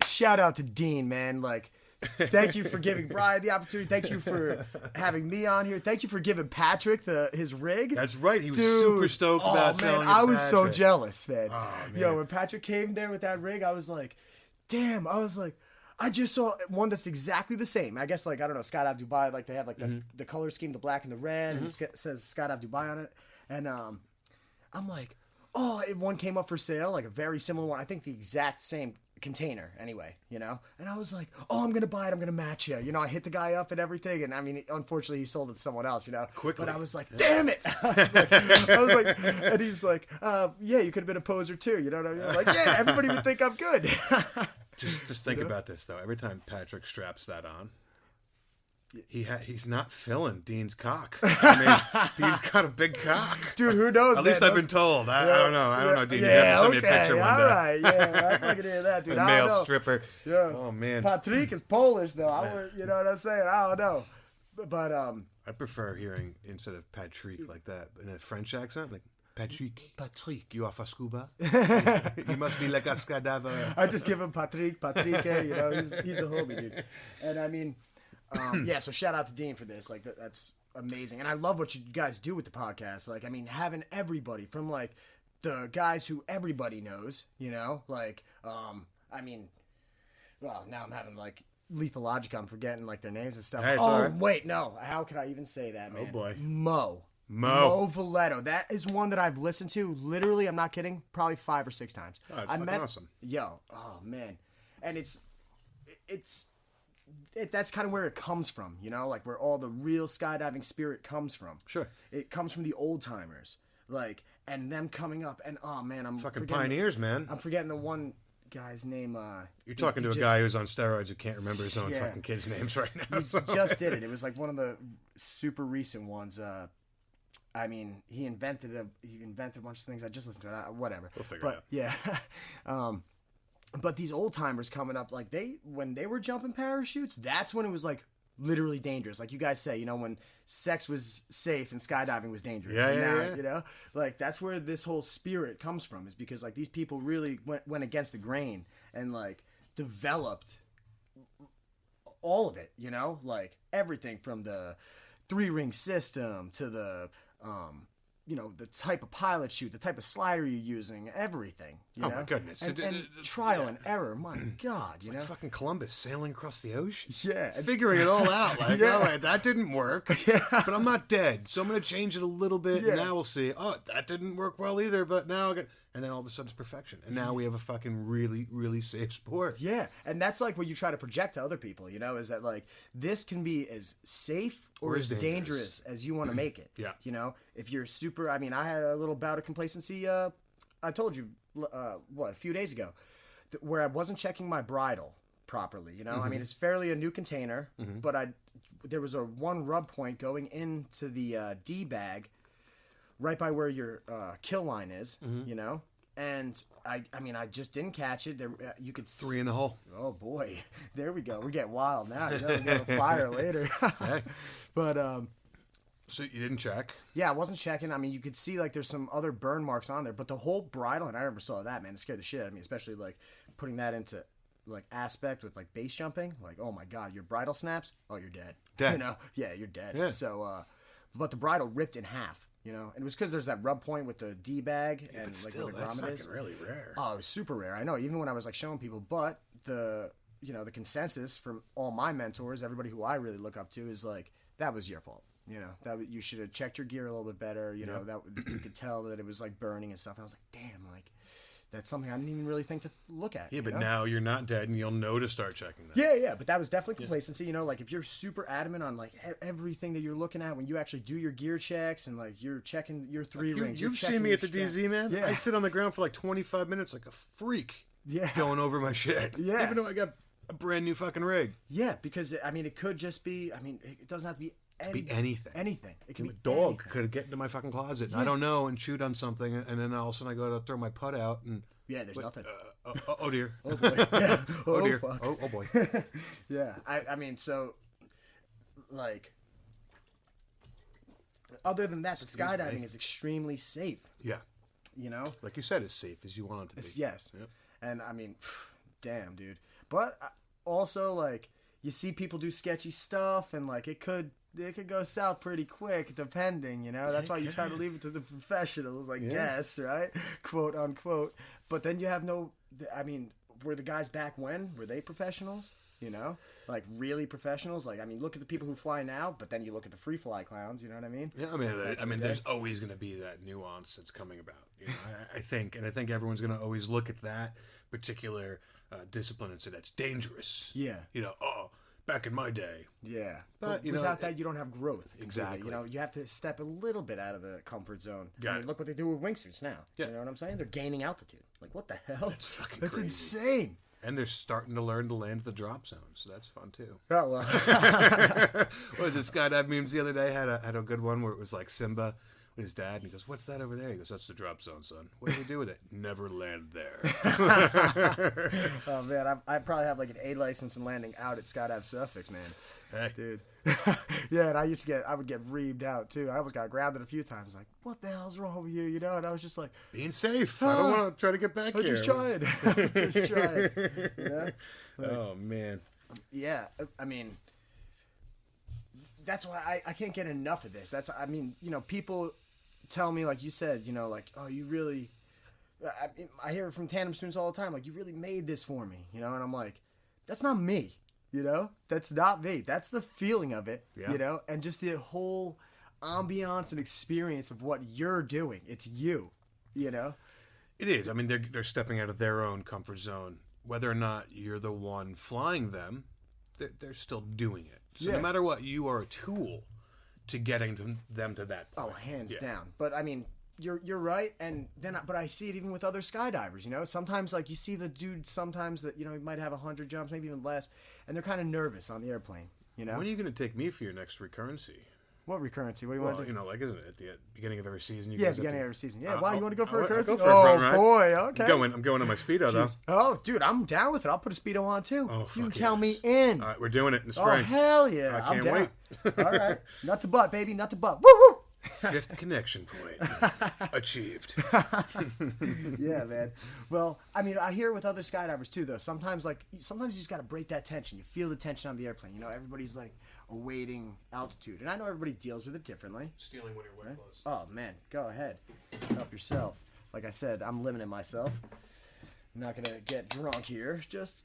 Shout out to Dean, man. Like, thank you for giving Brian the opportunity. Thank you for having me on here. Thank you for giving Patrick his rig. That's right. He was super stoked about selling it. I was so Patrick. jealous, man. Oh, man. Yo, when Patrick came there with that rig, I was like, damn. I was like, I just saw one that's exactly the same. I guess, like, I don't know, Skydive Dubai, like, they have, like, the color scheme, the black and the red, and it says Skydive Dubai on it. And I'm like, oh, one came up for sale, like a very similar one. I think the exact same container anyway, you know? And I was like, oh, I'm going to buy it. I'm going to match you. You know, I hit the guy up and everything. And I mean, unfortunately, he sold it to someone else, you know? Quickly. But I was like, damn it. I was like, and he's like, yeah, you could have been a poser too. You know what I mean? I'm like, yeah, everybody would think I'm good. Just think about this, though. Every time Patrick straps that on, He's not filling Dean's cock. I mean, Dean's got a big cock. Dude, who knows? At least I've been told. I don't know, Dean. You have to send me a picture one day. All right, yeah, I can hear that, dude. A I don't male know. stripper. Yeah. Oh man. Patrick is Polish, though. You know what I'm saying? I don't know, but I prefer hearing instead of Patrick like that in a French accent, like Patrick, you off a scuba? You must be like a skydiver. I just give him Patrick, you know, he's the homie, dude. And I mean, yeah, so shout out to Dean for this. Like, that's amazing. And I love what you guys do with the podcast. Like, I mean, having everybody from, like, the guys who everybody knows, you know? Like, I mean, well, now I'm having, like, Lethal Logic. I'm forgetting, like, their names and stuff. Hey, oh, right. Wait, no. How could I even say that, man? Oh, boy. Mo Valetto. That is one that I've listened to, literally, I'm not kidding, probably 5 or 6 times. Oh, it's fucking awesome. Yo, oh, man. And that's kind of where it comes from, you know, like where all the real skydiving spirit comes from. Sure. It comes from the old timers, like, and them coming up, and oh man, I'm Fucking forgetting pioneers, man. I'm forgetting the one guy's name. You're talking to a guy who's on steroids who can't remember his own Yeah. fucking kids' names right now. He just did it. It was like one of the super recent ones. I mean, he invented a bunch of things. I just listened to it. Whatever. We'll figure it out. Yeah. But these old timers coming up, like when they were jumping parachutes, that's when it was like literally dangerous. Like you guys say, you know, when sex was safe and skydiving was dangerous. Yeah, and yeah, now, yeah. you know, like that's where this whole spirit comes from, is because like these people really went against the grain and like developed all of it, you know, like everything from the 3-ring system to the, you know, the type of pilot chute, the type of slider you're using, everything. You know? My goodness. And trial and error, my God, you know? Like fucking Columbus sailing across the ocean. Yeah. Figuring it all out. Like, Yeah. oh, wait, that didn't work. Yeah. But I'm not dead. So I'm going to change it a little bit. Yeah. And now we'll see. Oh, that didn't work well either. But now and then all of a sudden it's perfection. And now we have a fucking really, really safe sport. Yeah, and that's like what you try to project to other people, you know, is that like this can be as safe or as dangerous as you want to make it. Yeah. You know, if you're super, I mean, I had a little bout of complacency, I told you, a few days ago, where I wasn't checking my bridle properly, you know? I mean, it's fairly a new container, but there was one rub point going into the D bag right by where your kill line is, you know? And I mean, I just didn't catch it. There, you could 3 in the hole. Oh boy, there we go. We're getting wild now. You know, we're gonna fire later. Hey. But So you didn't check? yeah, I wasn't checking. I mean, you could see like there's some other burn marks on there, but the whole bridle, and I never saw that, man. It scared the shit out of me, especially like putting that into like aspect with like base jumping. Like, oh my God, your bridle snaps. Oh, you're dead. Dead. You know? Yeah, you're dead. Yeah. So, but the bridle ripped in half. You know, and it was because there's that rub point with the D bag and like Still, where the that's grommet fucking is. really rare. Oh, it was super rare. I know, even when I was like showing people, but the the consensus from all my mentors, everybody who I really look up to, is like that was your fault. You know, that you should have checked your gear a little bit better. You know, that you could tell that it was like burning and stuff. And I was like, damn, like that's something I didn't even really think to look at. Yeah, but know? now you're not dead and you'll know to start checking that. Yeah, but that was definitely complacency. You know, like if you're super adamant on like everything that you're looking at when you actually do your gear checks and like you're checking your 3 rings. You've seen me at the DZ, man. Yeah. I sit on the ground for like 25 minutes like a freak. Yeah. Going over my shit. Yeah. Even though I got a brand new fucking rig. Yeah, because I mean, it could just be. I mean, it doesn't have to be. Be anything. Anything. It can A be dog anything. could get into my fucking closet. And I don't know, and chewed on something, and then all of a sudden I go to throw my putt out, and Yeah, there's nothing. oh dear. Oh boy. Yeah. Oh dear. Fuck. Oh boy. Yeah. I mean, so like, other than that, the skydiving is extremely safe. Yeah. You know. Like you said, as safe as you want it to be. Yes. Yep. And I mean, damn, dude. But also, like, you see people do sketchy stuff, and like it could go south pretty quick, depending. You know, that's why you try to leave it to the professionals, I guess, right? Quote unquote. But then you have no. I mean, were the guys back when? Were they professionals? You know, like really professionals. Like, I mean, look at the people who fly now, but then you look at the free fly clowns. You know what I mean? Yeah, I mean, there's always going to be that nuance that's coming about. You know, I think everyone's going to always look at that particular discipline and say that's dangerous. Yeah. You know, back in my day. Yeah, But, you without know, that, you don't have growth. completely. Exactly. You know, you have to step a little bit out of the comfort zone. Got I mean, it. look what they do with wingsuits now. Yeah. You know what I'm saying? They're gaining altitude. Like, what the hell? That's fucking That's crazy. insane. And they're starting to learn to land at the drop zone, so that's fun too. Oh, well. What was it? Skydive memes the other day had a good one where it was like Simba with his dad, and he goes, "What's that over there?" He goes, "That's the drop zone, son." What do we do with it? Never land there. Oh, man. I probably have like an A license in landing out at Skydive Sussex, man. Hey. Dude. Yeah, and I would get reamed out too. I almost got grounded a few times. Like, what the hell's wrong with you? You know, and I was just like, Being safe. I don't want to try to get back I'm here. just trying. I'm just trying. You know? Like, Oh, man. yeah, I mean, that's why I can't get enough of this. I mean, you know, people tell me, like you said, you know, like, oh, you really, I hear it from tandem students all the time, like, you really made this for me, you know, and I'm like, that's not me, you know, that's not me. That's the feeling of it, Yeah. you know, and just the whole ambiance and experience of what you're doing. It's you, you know. It is. I mean, they're stepping out of their own comfort zone. Whether or not you're the one flying them, they're still doing it. So Yeah. no matter what, you are a tool to getting them to that point. Oh, hands Yeah. down. But I mean, you're right. And then, but I see it even with other skydivers. You know, sometimes like you see the dude sometimes that, you know, he might have 100 jumps, maybe even less, and they're kind of nervous on the airplane. You know, When are you going to take me for your next recurrency? what recurrency? What do you want Well, to do? you know, like, isn't it at the beginning of every season? You Yeah, guys have beginning to- of every season. Yeah, why you want to go for I'll recurrency? go for a front ride. Boy, okay. I'm going on my Speedo, though. Jeez. Oh, dude, I'm down with it. I'll put a Speedo on too. Oh, you can fuck count yes. me in. All right, we're doing it in the Oh, spring. hell yeah. I I'm can't down. wait. All right. Nut to butt, baby. Nut to butt. Woo woo. Fifth connection point. Achieved. Yeah, man. Well, I mean, I hear it with other skydivers too, though. Sometimes you just got to break that tension. You feel the tension on the airplane. You know, everybody's like awaiting altitude, and I know everybody deals with it differently. Stealing one of your wet clothes. Oh man, go ahead, help yourself. Like I said, I'm limiting myself. I'm not gonna get drunk here. Just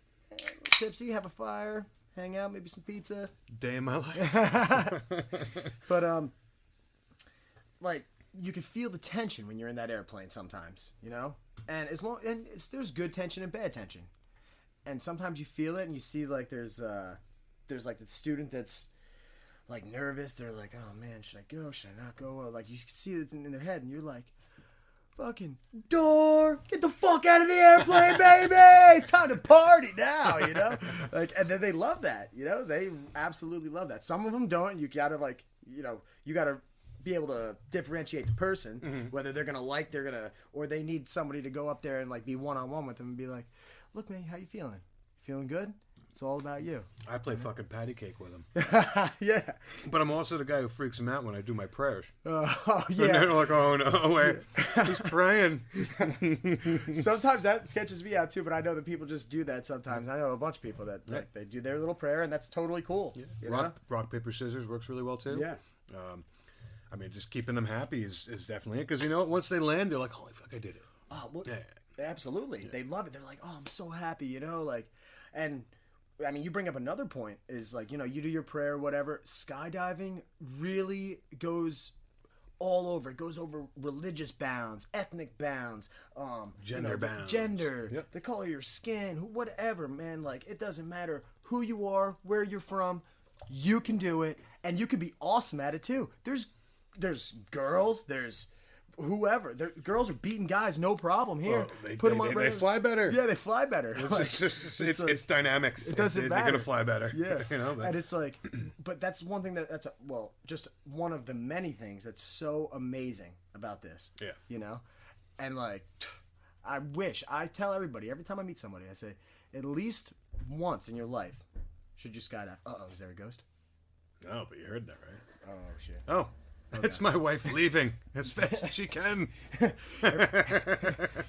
tipsy, have a fire, hang out, maybe some pizza. Day in my life. But like you can feel the tension when you're in that airplane sometimes, you know. And there's good tension and bad tension, and sometimes you feel it, and you see like there's like the student that's like nervous. They're like, oh man, should I go? Should I not go? Like you can see it in their head, and you're like, fucking door, get the fuck out of the airplane, baby! It's time to party now, you know. Like, and then they love that, you know. They absolutely love that. Some of them don't. You gotta like, you know, you gotta be able to differentiate the person, whether they're gonna or they need somebody to go up there and like be one-on-one with them and be like, look, man, how you feeling? Feeling good? It's all about you. I play fucking patty cake with them. Yeah. But I'm also the guy who freaks them out when I do my prayers. Oh, And yeah. they're like, oh no, wait, he's praying. Sometimes that sketches me out too, but I know that people just do that sometimes. I know a bunch of people that like, they do their little prayer, and that's totally cool. You know? Rock, paper, scissors works really well too. Yeah. I mean, just keeping them happy is definitely it. Because, you know, once they land, they're like, holy fuck, I did it. Oh, well, Yeah. absolutely. They love it. They're like, oh, I'm so happy, you know, like, and I mean, you bring up another point is like, you know, you do your prayer, whatever. Skydiving really goes all over. It goes over religious bounds, ethnic bounds, Gender the bounds. gender, Yep. the color of your skin, whatever, man. Like, it doesn't matter who you are, where you're from. You can do it, and you can be awesome at it too. There's girls, there's whoever. Girls are beating guys, no problem here. Well, Put them on they radar. fly better. Yeah, they fly better. Like, It's dynamics. it doesn't matter. They're gonna fly better. Yeah, You know, but and it's like, but that's one thing just one of the many things that's so amazing about this. Yeah. You know, and like, I tell everybody every time I meet somebody, I say, at least once in your life, should you skydive? Is there a ghost? No, but you heard that, right? Oh shit. Oh. It's my wife leaving as fast as she can.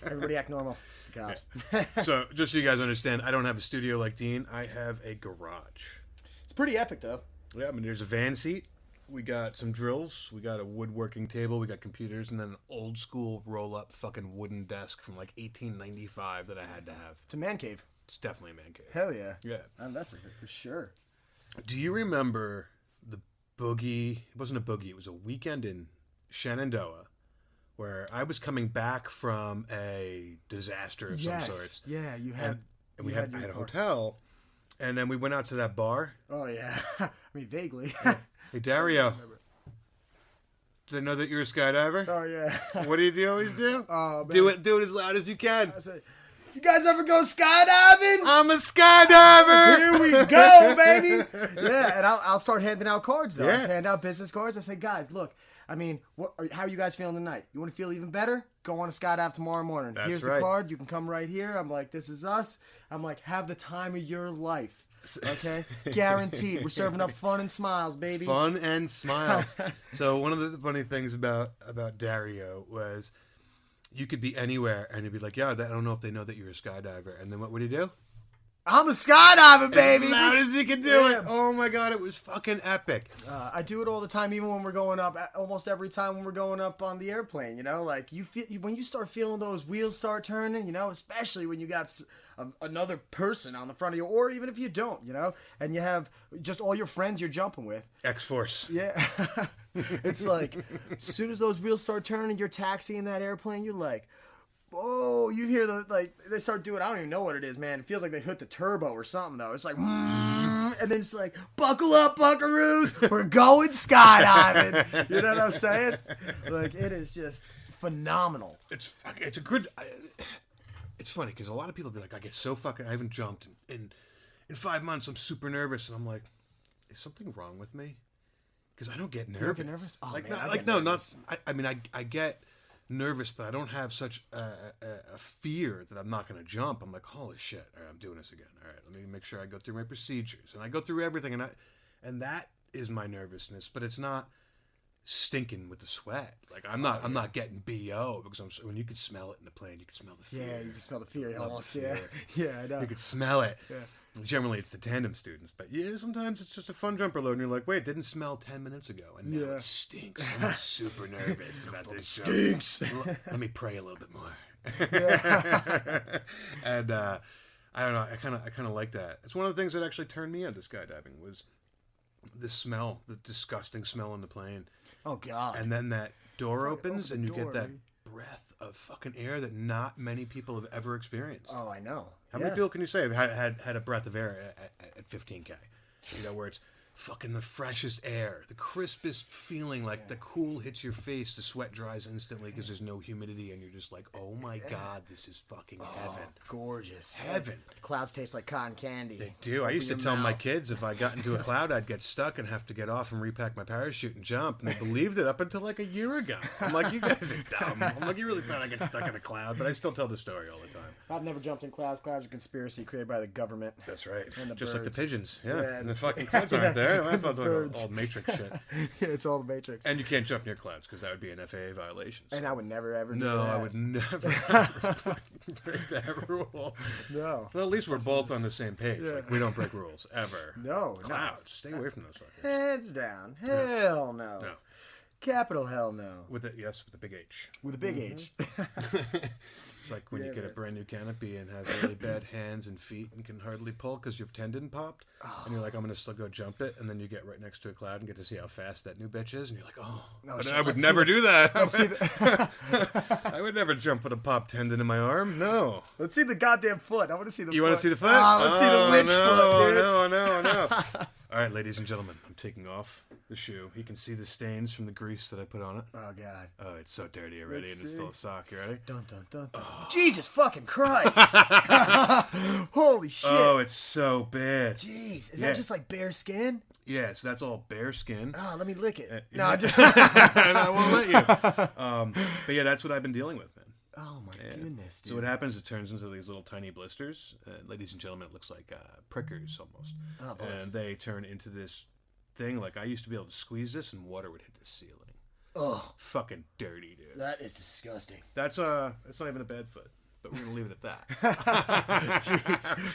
Everybody act normal. It's the cops. So, just so you guys understand, I don't have a studio like Dean. I have a garage. It's pretty epic though. Yeah, I mean, there's a van seat. We got some drills. We got a woodworking table. We got computers. And then an old school roll-up fucking wooden desk from like 1895 that I had to have. It's a man cave. It's definitely a man cave. Hell yeah. Yeah. I'm messing with it for sure. Do you remember the boogie? It wasn't a boogie. It was a weekend in Shenandoah where I was coming back from a disaster of some sorts. Yeah, you had. And we you had your I had a car. hotel. And then we went out to that bar. Oh yeah. I mean, vaguely. Hey, Dario. Did I know that you're a skydiver? Oh yeah. What do you always do? Oh, man. Do it as loud as you can. I said, You guys ever go skydiving? I'm a skydiver. Here we go, baby. Yeah, and I'll start handing out cards, though. Yeah. I'll hand out business cards. I say, guys, look, I mean, how are you guys feeling tonight? You want to feel even better? Go on a skydive tomorrow morning. That's Here's right. the card. You can come right here. I'm like, this is us. I'm like, have the time of your life. Okay? Guaranteed. We're serving up fun and smiles, baby. Fun and smiles. So one of the funny things about Dario was you could be anywhere and he'd be like, yeah, I don't know if they know that you're a skydiver. And then what would he do? I'm a skydiver, baby. As loud as he could do Yeah. it. Oh my God, it was fucking epic. I do it all the time, even when we're going up. Almost every time when we're going up on the airplane, like you feel when you start feeling those wheels start turning, especially when you got another person on the front of you, or even if you don't, and you have just all your friends you're jumping with. X-Force. Yeah, it's like as soon as those wheels start turning, you're taxiing that airplane. You're like, oh, you hear they start doing. I don't even know what it is, man. It feels like they hit the turbo or something though. It's like, and then it's like, buckle up, buckaroos, we're going skydiving. You know what I'm saying? Like it is just phenomenal. It's a good. It's funny because a lot of people be like, I haven't jumped in 5 months. I'm super nervous, and I'm like, is something wrong with me? Because I don't get nervous. You don't get nervous? Oh, Like, man, not, I like get no, nervous. not. I mean, I get nervous, but I don't have such a fear that I'm not going to jump. I'm like, holy shit! All right, I'm doing this again. All right, let me make sure I go through my procedures, and I go through everything, and that is my nervousness, but it's not stinking with the sweat. Like I'm not getting BO because when you could smell it in the plane, you could smell the fear. Yeah, you can smell the fear Love the almost. fear. Yeah, I know. You could smell it. Yeah. Generally, it's the tandem students, but yeah, sometimes it's just a fun jumper load, and you're like, wait, it didn't smell 10 minutes ago, and now Yeah. it stinks. I'm super nervous about this jump. Stinks. Let me pray a little bit more. Yeah. And I don't know. I kind of like that. It's one of the things that actually turned me on to skydiving was the smell, the disgusting smell in the plane, Oh God. and then that door opens, open and the you door, get that baby. breath of fucking air that not many people have ever experienced. Oh, I know. How many people can you say have had a breath of air at 15K? Where it's fucking the freshest air, the crispest feeling, like the cool hits your face, the sweat dries instantly because there's no humidity, and you're just like, oh my God, this is fucking heaven. Gorgeous. Heaven. Clouds taste like cotton candy. They do. I used to tell my kids if I got into a cloud, I'd get stuck and have to get off and repack my parachute and jump, and they believed it up until like a year ago. I'm like, you guys are dumb. I'm like, you really thought I'd get stuck in a cloud? But I still tell the story all the time. I've never jumped in clouds. Clouds are a conspiracy created by the government. That's right. And the Just like the birds. pigeons. Yeah. Yeah, And the fucking clouds aren't there. That's all, birds. all Matrix shit. Yeah, it's all the Matrix. And you can't jump near clouds because that would be an FAA violation. And I would never ever do No, that. I would never ever break that rule. No. Well, at least we're both on the same page. Yeah. Like, we don't break rules ever. No, no. Clouds, stay away from those fuckers. Hands down. Hell no. No. Capital hell no. With a big H. With a big H. It's like when Yeah, you get a man. brand new canopy and have really bad hands and feet and can hardly pull because your tendon popped, and you're like, I'm gonna still go jump it, and then you get right next to a cloud and get to see how fast that new bitch is, and you're like, oh, No, but shit, I would let's see never the- do that. Let's see, the, I would never jump with a popped tendon in my arm. No. let's see the goddamn foot. I want to see the foot. You want to see the foot? Let's see the witch foot, dude. No. All right, ladies and gentlemen, I'm taking off the shoe. You can see the stains from the grease that I put on it. Oh, God. Oh, it's so dirty already, Let's and it's still a see. sock. You ready? Dun, dun, dun, dun. Jesus fucking Christ. Holy shit. Oh, it's so bad. Jeez. Is Yeah. that just like bare skin? Yeah, so that's all bare skin. Oh, let me lick it. yeah. No, I just. And I won't let you. But yeah, that's what I've been dealing with, man. Oh, my goodness, dude. So what happens? It turns into these little tiny blisters. Ladies and gentlemen, it looks like prickers almost. Oh, boys. And they turn into this thing. Like I used to be able to squeeze this, and water would hit the ceiling. Oh, Fucking dirty, dude. that is disgusting. That's not even a bad foot. But we're gonna leave it at that.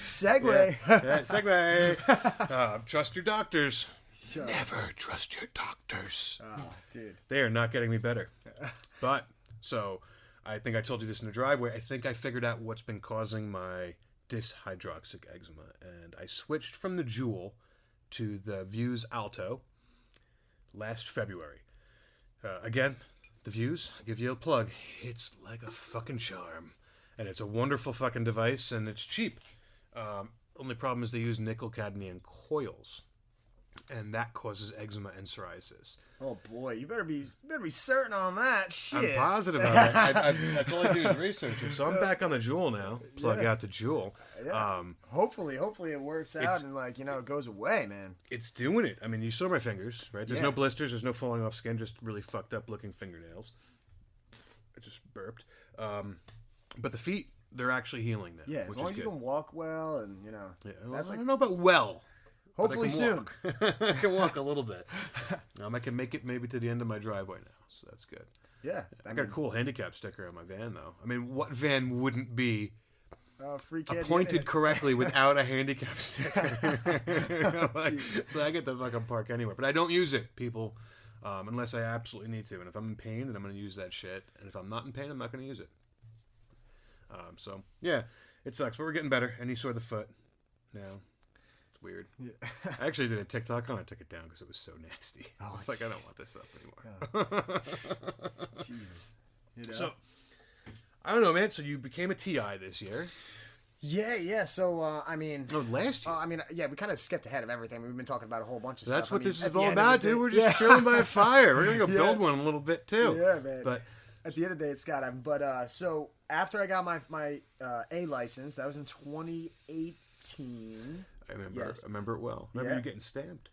Segue. Yeah, segue. Trust your doctors. Shut up. Never trust your doctors. Oh, dude. They are not getting me better. But so I think I told you this in the driveway. I think I figured out what's been causing my dyshydroxic eczema, and I switched from the Jewel to the Views Alto last February. Again, the Views, I'll give you a plug. It's like a fucking charm, and it's a wonderful fucking device, and it's cheap. Only problem is they use nickel cadmium coils. and that causes eczema and psoriasis. Oh boy, you better be certain on that shit. I'm positive on that. That's all I do is research it. So I'm back on the Jewel now. Plug out the Jewel. Yeah. Hopefully it works out and it goes away, man. It's doing it. I mean, you saw my fingers, right? There's Yeah. no blisters. There's no falling off skin. Just really fucked up looking fingernails. I just burped. But the feet, they're actually healing now. Yeah, as long as you can walk well and Yeah, well, that's I don't know about well. hopefully but soon. I can walk a little bit. I can make it maybe to the end of my driveway now, so that's good. Yeah, I got a cool handicap sticker on my van, though. I mean, what van wouldn't be free candy appointed correctly without a handicap sticker? So I get the fucking park anywhere, but I don't use it, people, unless I absolutely need to. And if I'm in pain, then I'm going to use that shit. And if I'm not in pain, I'm not going to use it. So yeah, it sucks, but we're getting better. And you saw the foot now. It's weird. Yeah. I actually did a TikTok on it. I took it down because it was so nasty. It's like, I don't want this up anymore. Jesus. So, I don't know, man. So you became a TI this year. Yeah. So, I mean... No, last year. We kind of skipped ahead of everything. We've been talking about a whole bunch of That's stuff. what this is all about, dude. We're just chilling by a fire. We're going to go build one in a little bit, too. Yeah, man. But at the end of the day, it's skydiving. But, so, after I got my A license, that was in 2018... I remember. Yes. I remember it well. Remember you getting stamped.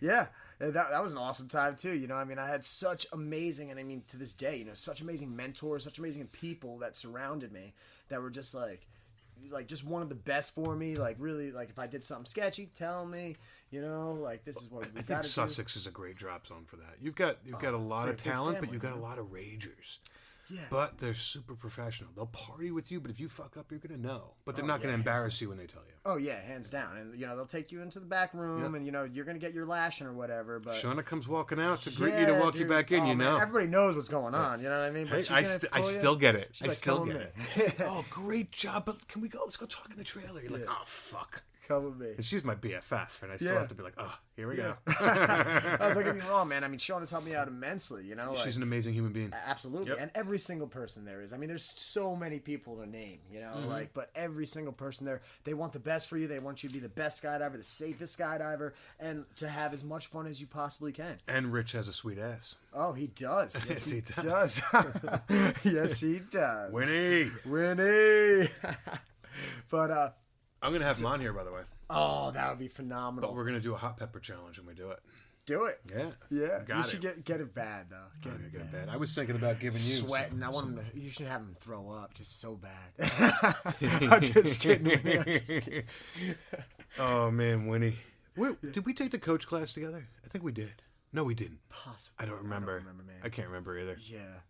Yeah, that was an awesome time too. I had such amazing, and I mean to this day, such amazing mentors, such amazing people that surrounded me that were just like just one of the best for me. Like really, like if I did something sketchy, tell me. This is what we got to do. I think Sussex is a great drop zone for that. You've got a lot of talent, but you've got a lot of ragers. Yeah. But they're super professional. They'll party with you, but if you fuck up, you're going to know. But they're not going to embarrass you when they tell you. Oh, yeah, hands down. And, they'll take you into the back room and, you're going to get your lashing or whatever. But Shauna comes walking out to greet you to walk you back in, man, everybody knows what's going on, you know what I mean? But hey, I still get it. I like, still get it. Oh, great job. But can we go? Let's go talk in the trailer. You're like, oh, fuck. Come with me. And she's my BFF, and I still have to be like, oh, here we go. Don't get me wrong, man. I mean, Shauna's helped me out immensely, She's an amazing human being. Absolutely. Yep. And every single person there is. I mean, there's so many people to name, but every single person there, they want the best for you. They want you to be the best skydiver, the safest skydiver, and to have as much fun as you possibly can. And Rich has a sweet ass. Oh, he does. Yes, he does. Yes, he does. Winnie. But, I'm going to have him on here, by the way. Oh, that would be phenomenal. But we're going to do a hot pepper challenge when we do it. Do it. Yeah. Yeah. Got you it. should get it bad, though. Get it bad. I was thinking about giving you sweating. I want him to. You should have him throw up just so bad. I'm just kidding. Oh, man, Winnie. Did we take the coach class together? I think we did. No, we didn't. Possibly. I don't remember. Man. I can't remember either. Yeah.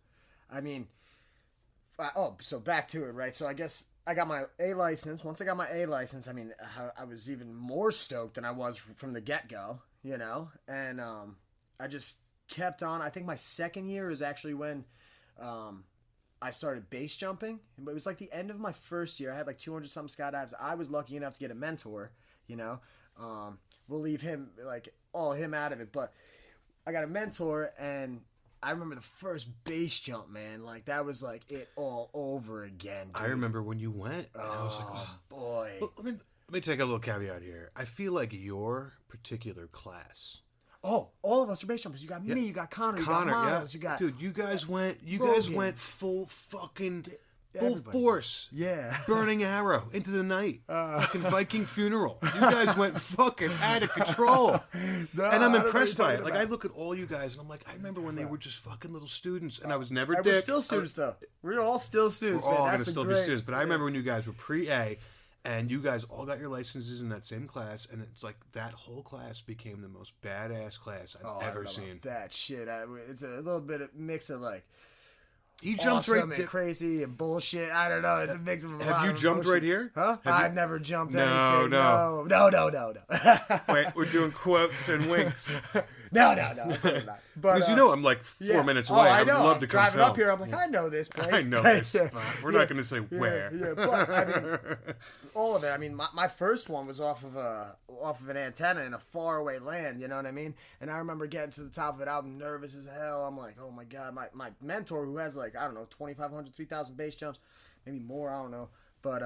I mean, so back to it, right? So I guess I got my A license. Once I got my A license, I mean, I was even more stoked than I was from the get-go, And I just kept on. I think my second year is actually when I started base jumping. But it was like the end of my first year. I had like 200-something skydives. I was lucky enough to get a mentor, We'll leave him, all him out of it. But I got a mentor, and I remember the first base jump, man. That was it all over again, dude. I remember when you went, and I was like, oh, boy. Well, let me take a little caveat here. I feel like your particular class. Oh, all of us are base jumpers. You got me, you got Connor, you got Miles, you got... Dude, you guys went full fucking... Full Everybody. force. Yeah. Burning arrow into the night. Fucking Viking funeral. You guys went fucking out of control. And I'm impressed by it. I look at all you guys and I'm like, I remember when they were just fucking little students and I was never dick. We're still students, though. We're all still students, man. We're all going to still be students. But I remember when you guys were pre-A and you guys all got your licenses in that same class and it's like that whole class became the most badass class I've ever seen. That shit. It's a little bit of mix of he jumped awesome right and crazy and bullshit. I don't know. It's a mix of a lot. Have you jumped right here? Huh? I've never jumped anything. No. No. Wait, we're doing quotes and winks. No. Because I'm like 4 minutes away. I would love to come driving film. up here, I'm like, I know this place. I know this spot. We're not going to say where. Yeah, but I mean, all of it. I mean, my first one was off of an antenna in a faraway land. You know what I mean? And I remember getting to the top of it. I'm nervous as hell. I'm like, oh my god, my mentor who has 2,500, 3,000 base jumps, maybe more. I don't know, but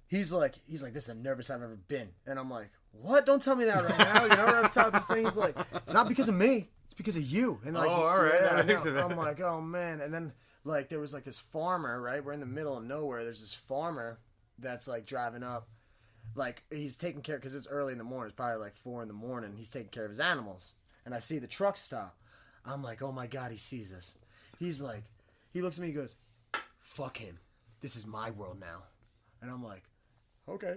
he's like, this is the nervous I've ever been. And I'm like, what? Don't tell me that right now. You know, we're at the top of this thing. He's like, it's not because of me. It's because of you. And like, all right. Yeah, I know. I'm like, oh man. And then like there was like this farmer, right? We're in the middle of nowhere. There's this farmer that's like driving up. Like he's taking care, because it's early in the morning. It's probably like 4 a.m. He's taking care of his animals. And I see the truck stop. I'm like, oh my God, he sees us. He's like, he looks at me, he goes, fuck him. This is my world now. And I'm like, okay.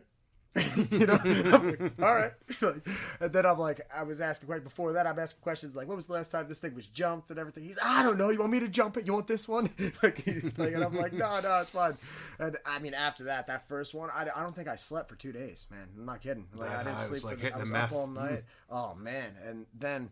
You know, I'm like, all right. And then I'm like, I was asking right before that, I'm asking questions like, when was the last time this thing was jumped and everything? He's, I don't know. You want me to jump it? You want this one? And I'm like, no, it's fine. And I mean, after that first one, I don't think I slept for 2 days, man. I'm not kidding. Like, I didn't sleep. I was up all night. Oh man. And then,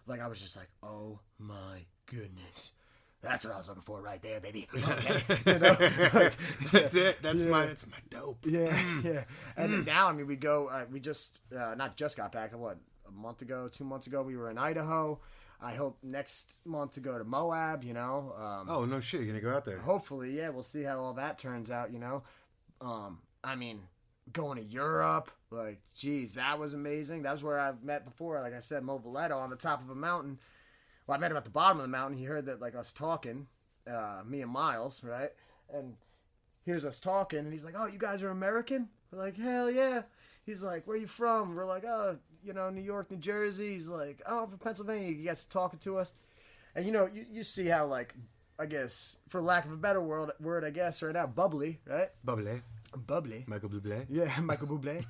like, I was just like, oh my goodness. That's what I was looking for right there, baby. Okay. You know? Like, That's it. That's my dope. Yeah. And now, I mean, we go, we just, not just got back, a month ago, 2 months ago, we were in Idaho. I hope next month to go to Moab, you know. Oh, no shit. You're going to go out there? Hopefully, yeah. We'll see how all that turns out, you know. I mean, going to Europe, like, geez, that was amazing. That was where I've met before, like I said, Mo Valeto on the top of a mountain. Well, I met him at the bottom of the mountain. He heard that, like, us talking, me and Miles, right? And hears us talking, and he's like, oh, you guys are American? We're like, hell yeah. He's like, where you from? We're like, oh, you know, New York, New Jersey. He's like, oh, I'm from Pennsylvania. He gets talking to us. And, you know, you see how, like, I guess, for lack of a better word, I guess, right now, bubbly, right? Bubbly. Michael Bublé. Yeah, Michael Bublé.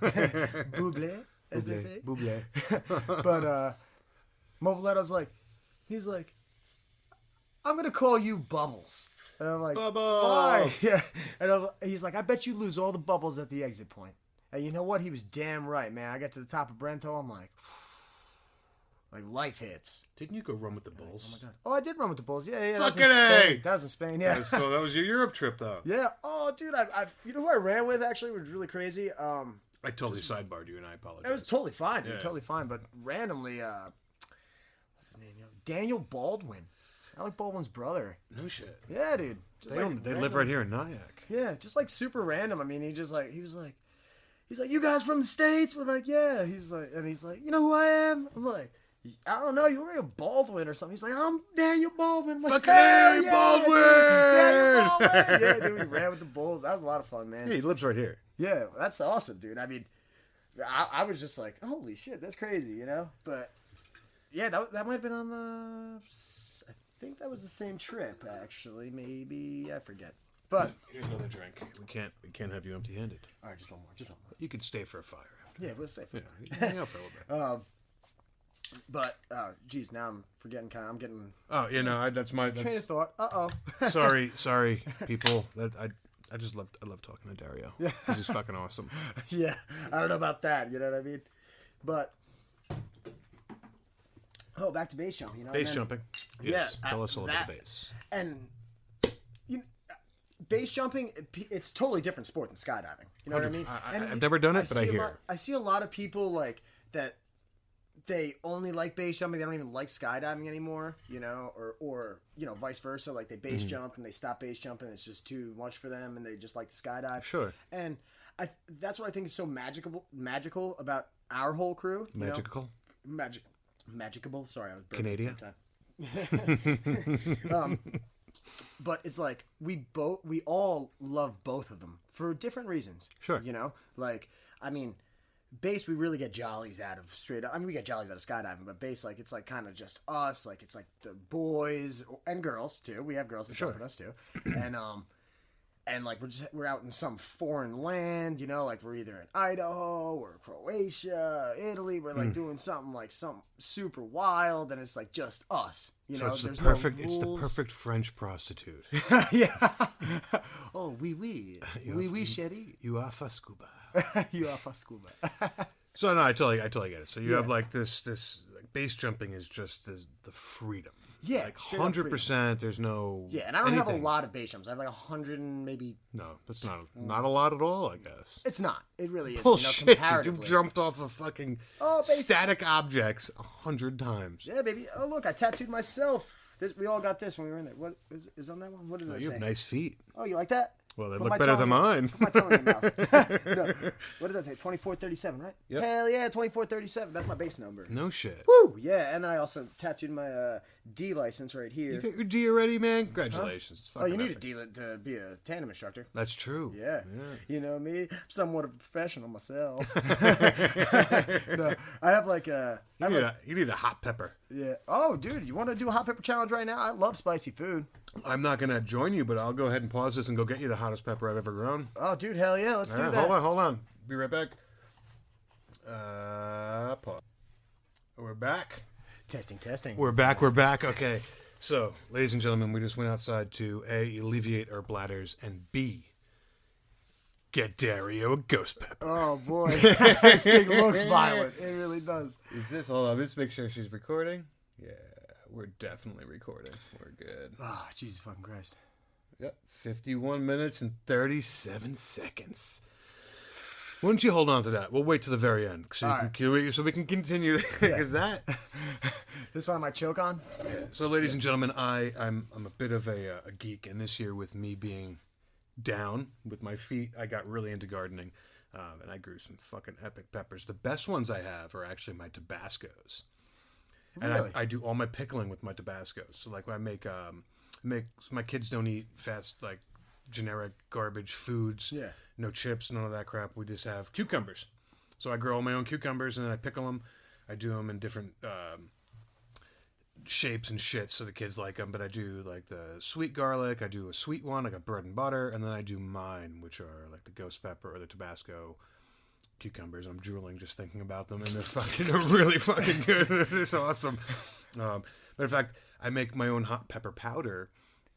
Bublé, as they say. Bublé. But Mo Valeto's like, he's like, I'm going to call you Bubbles. And I'm like, Bubbles! Why? Yeah. And he's like, I bet you lose all the bubbles at the exit point. And you know what? He was damn right, man. I got to the top of Brento. I'm like life hits. Didn't you go run with the Bulls? Oh, my God. Oh, I did run with the Bulls. Yeah. That Fucking A! That was in Spain, yeah. That was your Europe trip, though. Yeah. Oh, dude, I you know who I ran with, actually? It was really crazy. I totally sidebarred you, and I apologize. It was totally fine, dude. Yeah. Totally fine. But randomly, what's his name? Daniel Baldwin. Alec Baldwin's brother. No shit. Yeah, dude. Just They live right here in Nyack. Yeah, just like super random. I mean, he was like, you guys from the States? We're like, yeah. He's like, you know who I am? I'm like, I don't know. You look like a Baldwin or something. He's like, I'm Daniel Baldwin. I'm like, Fucking Daniel Baldwin! Daniel Baldwin! Yeah, dude, we ran with the Bulls. That was a lot of fun, man. Yeah, he lives right here. Yeah, that's awesome, dude. I mean, I was just like, holy shit, that's crazy, you know? But, yeah, that might have been on the... I think that was the same trip, actually. Maybe. I forget. But... Here's another drink. We can't have you empty-handed. All right, just one more. You could stay for a fire after. Yeah, we'll stay for Hang out for a little bit. But, geez, now I'm forgetting I'm getting... Oh, you know, that's my... Train of thought. Uh-oh. Sorry, people. I love talking to Dario. Yeah. He's just fucking awesome. Yeah, I don't know about that, you know what I mean? But... Oh, back to base jumping, you know? Base jumping. Yes, yeah, tell us all about the base. And... base jumping, it's a totally different sport than skydiving. You know what I mean? I've never done it, but I hear. I see a lot of people like that. They only like base jumping. They don't even like skydiving anymore. You know, or you know, vice versa. Like they base jump and they stop base jumping. It's just too much for them, and they just like to skydive. Sure. And that's what I think is so magical about our whole crew. Magical. Magicable. Sorry, I was Canadian. At the same time. But it's like we all love both of them for different reasons. Sure. You know, like, I mean, base we really get jollies out of straight up. I mean, we get jollies out of skydiving, but base, like, it's like kind of just us. Like, it's like the boys and girls too. We have girls that jump with us too, and like we're out in some foreign land. You know, like we're either in Idaho or Croatia, Italy. We're like doing something like some super wild, and it's like just us. You know, it's there's the perfect. no It's rules. the perfect French prostitute. Yeah. Oh, oui, chérie. You are for scuba. You are for scuba. So no, I totally get it. So you have like this like base jumping is just the freedom. Yeah, like straight up 100%. There's no Yeah, and I don't have a anything. lot of base jumps. I have like 100 and maybe. No, that's not a lot at all. I guess. It's not. It really is. Bullshit, You know, dude. comparatively. You've jumped off of fucking base- static objects 100 times. Yeah, baby. Oh, look, I tattooed myself. We all got this when we were in there. What is on that one? What does that You say? have nice feet. Oh, you like that? Well, they Put look my better tongue than in- mine. Put my tongue in your mouth. No. What does that say? 2437, right? Yep. Hell yeah, 2437. That's my base number. No shit. Woo! Yeah, and then I also tattooed my D license right here. You got your D already, man? Congratulations. It's Oh, you fucking need a epic. D to be a tandem instructor. That's true. Yeah. You know me, somewhat of a professional myself. No, I have like a. You need a hot pepper. Yeah. Oh, dude, you want to do a hot pepper challenge right now? I love spicy food. I'm not going to join you, but I'll go ahead and pause this and go get you the hottest pepper I've ever grown. Oh, dude, hell yeah, let's do All right, that. Hold on. Be right back. Pause. We're back. Testing. We're back. Okay. So, ladies and gentlemen, we just went outside to A, alleviate our bladders, and B, get Dario a ghost pepper. Oh boy, this thing looks violent. It really does. Is this, hold on, let's make sure she's recording. Yeah, we're definitely recording. We're good. Oh, Jesus fucking Christ. Yep, 51 minutes and 37 seconds. Why don't you hold on to that? We'll wait to the very end so, so we can continue. Is that? This on my choke on? So, ladies and gentlemen, I'm a bit of a geek, and this year with me being down with my feet, I got really into gardening, and I grew some fucking epic peppers. The best ones I have are actually my Tabascos, and Really? I do all my pickling with my Tabascos. So, like, when I make my kids don't eat fast, like generic garbage foods. Yeah. No chips, none of that crap. We just have cucumbers. So I grow all my own cucumbers and then I pickle them. I do them in different shapes and shit so the kids like them. But I do like the sweet garlic. I do a sweet one. I got bread and butter. And then I do mine, which are like the ghost pepper or the Tabasco cucumbers. I'm drooling just thinking about them. And they're really fucking good. It's awesome. But in fact, I make my own hot pepper powder.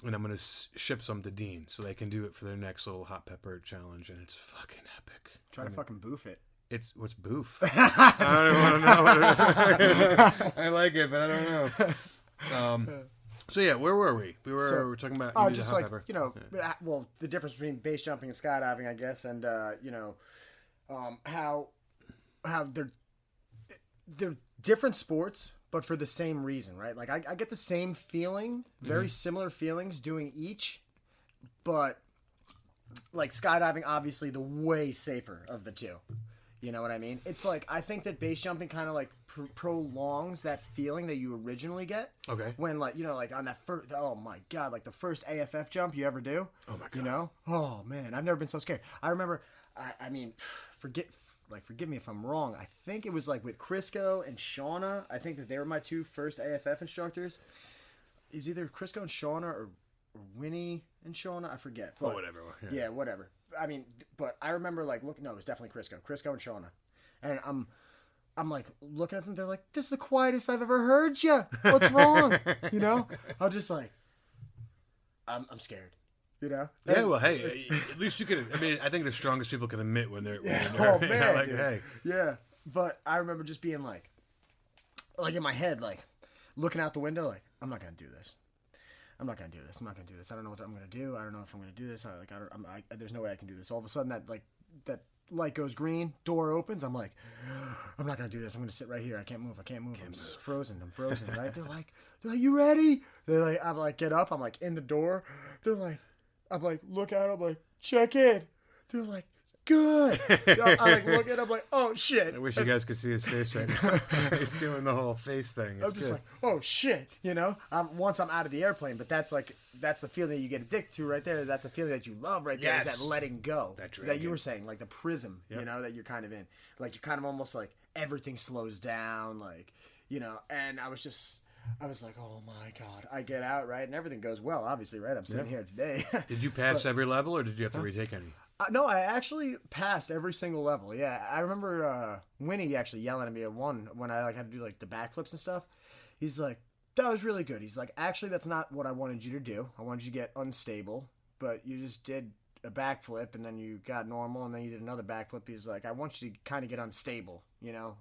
And I'm going to ship some to Dean so they can do it for their next little hot pepper challenge. And it's fucking epic. Try to fucking boof it. What's boof? I don't want to know. I like it, but I don't know. So yeah, where were we? We were talking about Oh, you need a just hot like, pepper. well, the difference between base jumping and skydiving, I guess, and, how they're different sports, but for the same reason, right? Like, I get the same feeling, very similar feelings doing each, but, like, skydiving, obviously, the way safer of the two. You know what I mean? It's like, I think that base jumping kind of, like, prolongs that feeling that you originally get. Okay. When, like, you know, like, on that first, oh, my God, like, the first AFF jump you ever do. Oh, my God. You know? Oh, man, I've never been so scared. I remember, I mean, forgive me if I'm wrong. I think it was like with Crisco and Shauna. I think that they were my two first AFF instructors. It was either Crisco and Shauna or Winnie and Shauna. I forget. But, whatever. Yeah, whatever. I mean, but I remember like looking. No, it was definitely Crisco and Shauna. And I'm like looking at them. They're like, "This is the quietest I've ever heard you. What's wrong?" You know? I'm just like, I'm scared. You know? Yeah, well, hey, at least you can. I mean, I think the strongest people can admit when they're. Oh man, like, dude. hey. Yeah, but I remember just being like in my head, like looking out the window, like I'm not gonna do this. I'm not gonna do this. I don't know what I'm gonna do. I don't know if I'm gonna do this. There's no way I can do this. All of a sudden, that light goes green, door opens. I'm like, I'm not gonna do this. I'm gonna sit right here. I can't move. I'm frozen. Right? They're like, you ready? They're like, I'm like, get up. I'm like in the door. They're like. I'm like, look out. I'm like, check in. They're like, good. I like look at. I'm like, oh shit. I wish you guys could see his face right now. He's doing the whole face thing. It's I'm just good. like, oh shit. You know. Once I'm out of the airplane, but that's the feeling that you get addicted to right there. That's the feeling that you love right there. Yes. Is that letting go. That you were saying, like the prism. Yep. You know, that you're kind of in. Like you're kind of almost like everything slows down. Like you know. And I was like, oh my God. I get out, right? And everything goes well, obviously, right? I'm sitting here today. Did you pass every level, or did you have to retake any? No, I actually passed every single level. Yeah, I remember Winnie actually yelling at me at one when I like had to do like the backflips and stuff. He's like, that was really good. He's like, actually, that's not what I wanted you to do. I wanted you to get unstable, but you just did a backflip, and then you got normal, and then you did another backflip. He's like, I want you to kind of get unstable, you know?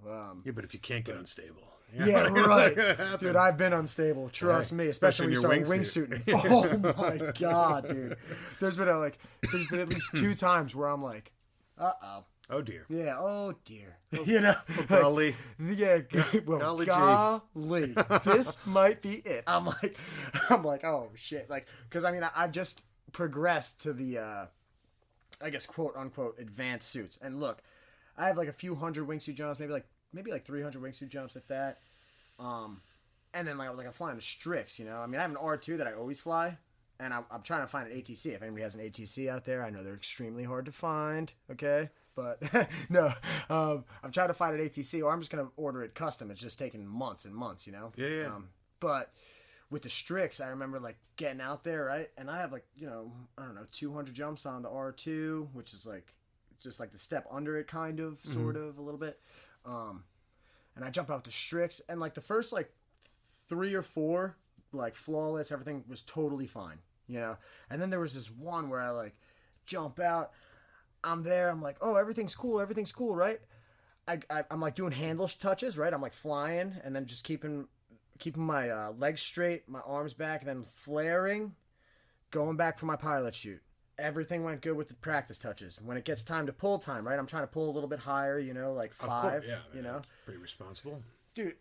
Yeah, but if you can't get unstable. Yeah, right. Dude, I've been unstable. Trust me, especially when you start wingsuit. wingsuiting. Oh my God, dude. There's been at least 2 times where I'm like, uh-oh. Oh dear. Yeah, oh dear. You know? Golly. Yeah, well, golly. This might be it. I'm like, oh shit. Like, cause I mean, I just progressed to the I guess quote unquote advanced suits. And look, I have like a few hundred wingsuit jumps, maybe like 300 wingsuit jumps at that. And then like I was like I'm flying the Strix, you know. I mean I have an R2 that I always fly, and I'm trying to find an ATC. If anybody has an ATC out there, I know they're extremely hard to find. Okay, but no, I'm trying to find an ATC, or I'm just gonna order it custom. It's just taking months and months, you know. Yeah. But with the Strix, I remember like getting out there, right, and I have like I don't know 200 jumps on the R2, which is like just like the step under it, kind of, sort of, a little bit. And I jump out with the Strix, and like the first like 3 or 4, like flawless, everything was totally fine, you know. And then there was this one where I like jump out, I'm there, I'm like, oh, everything's cool, right? I'm like doing handle touches, right? I'm like flying, and then just keeping my legs straight, my arms back, and then flaring, going back for my pilot chute. Everything went good with the practice touches. When it gets time to pull time, right? I'm trying to pull a little bit higher, you know, like 5, yeah, you know. Pretty responsible. Dude,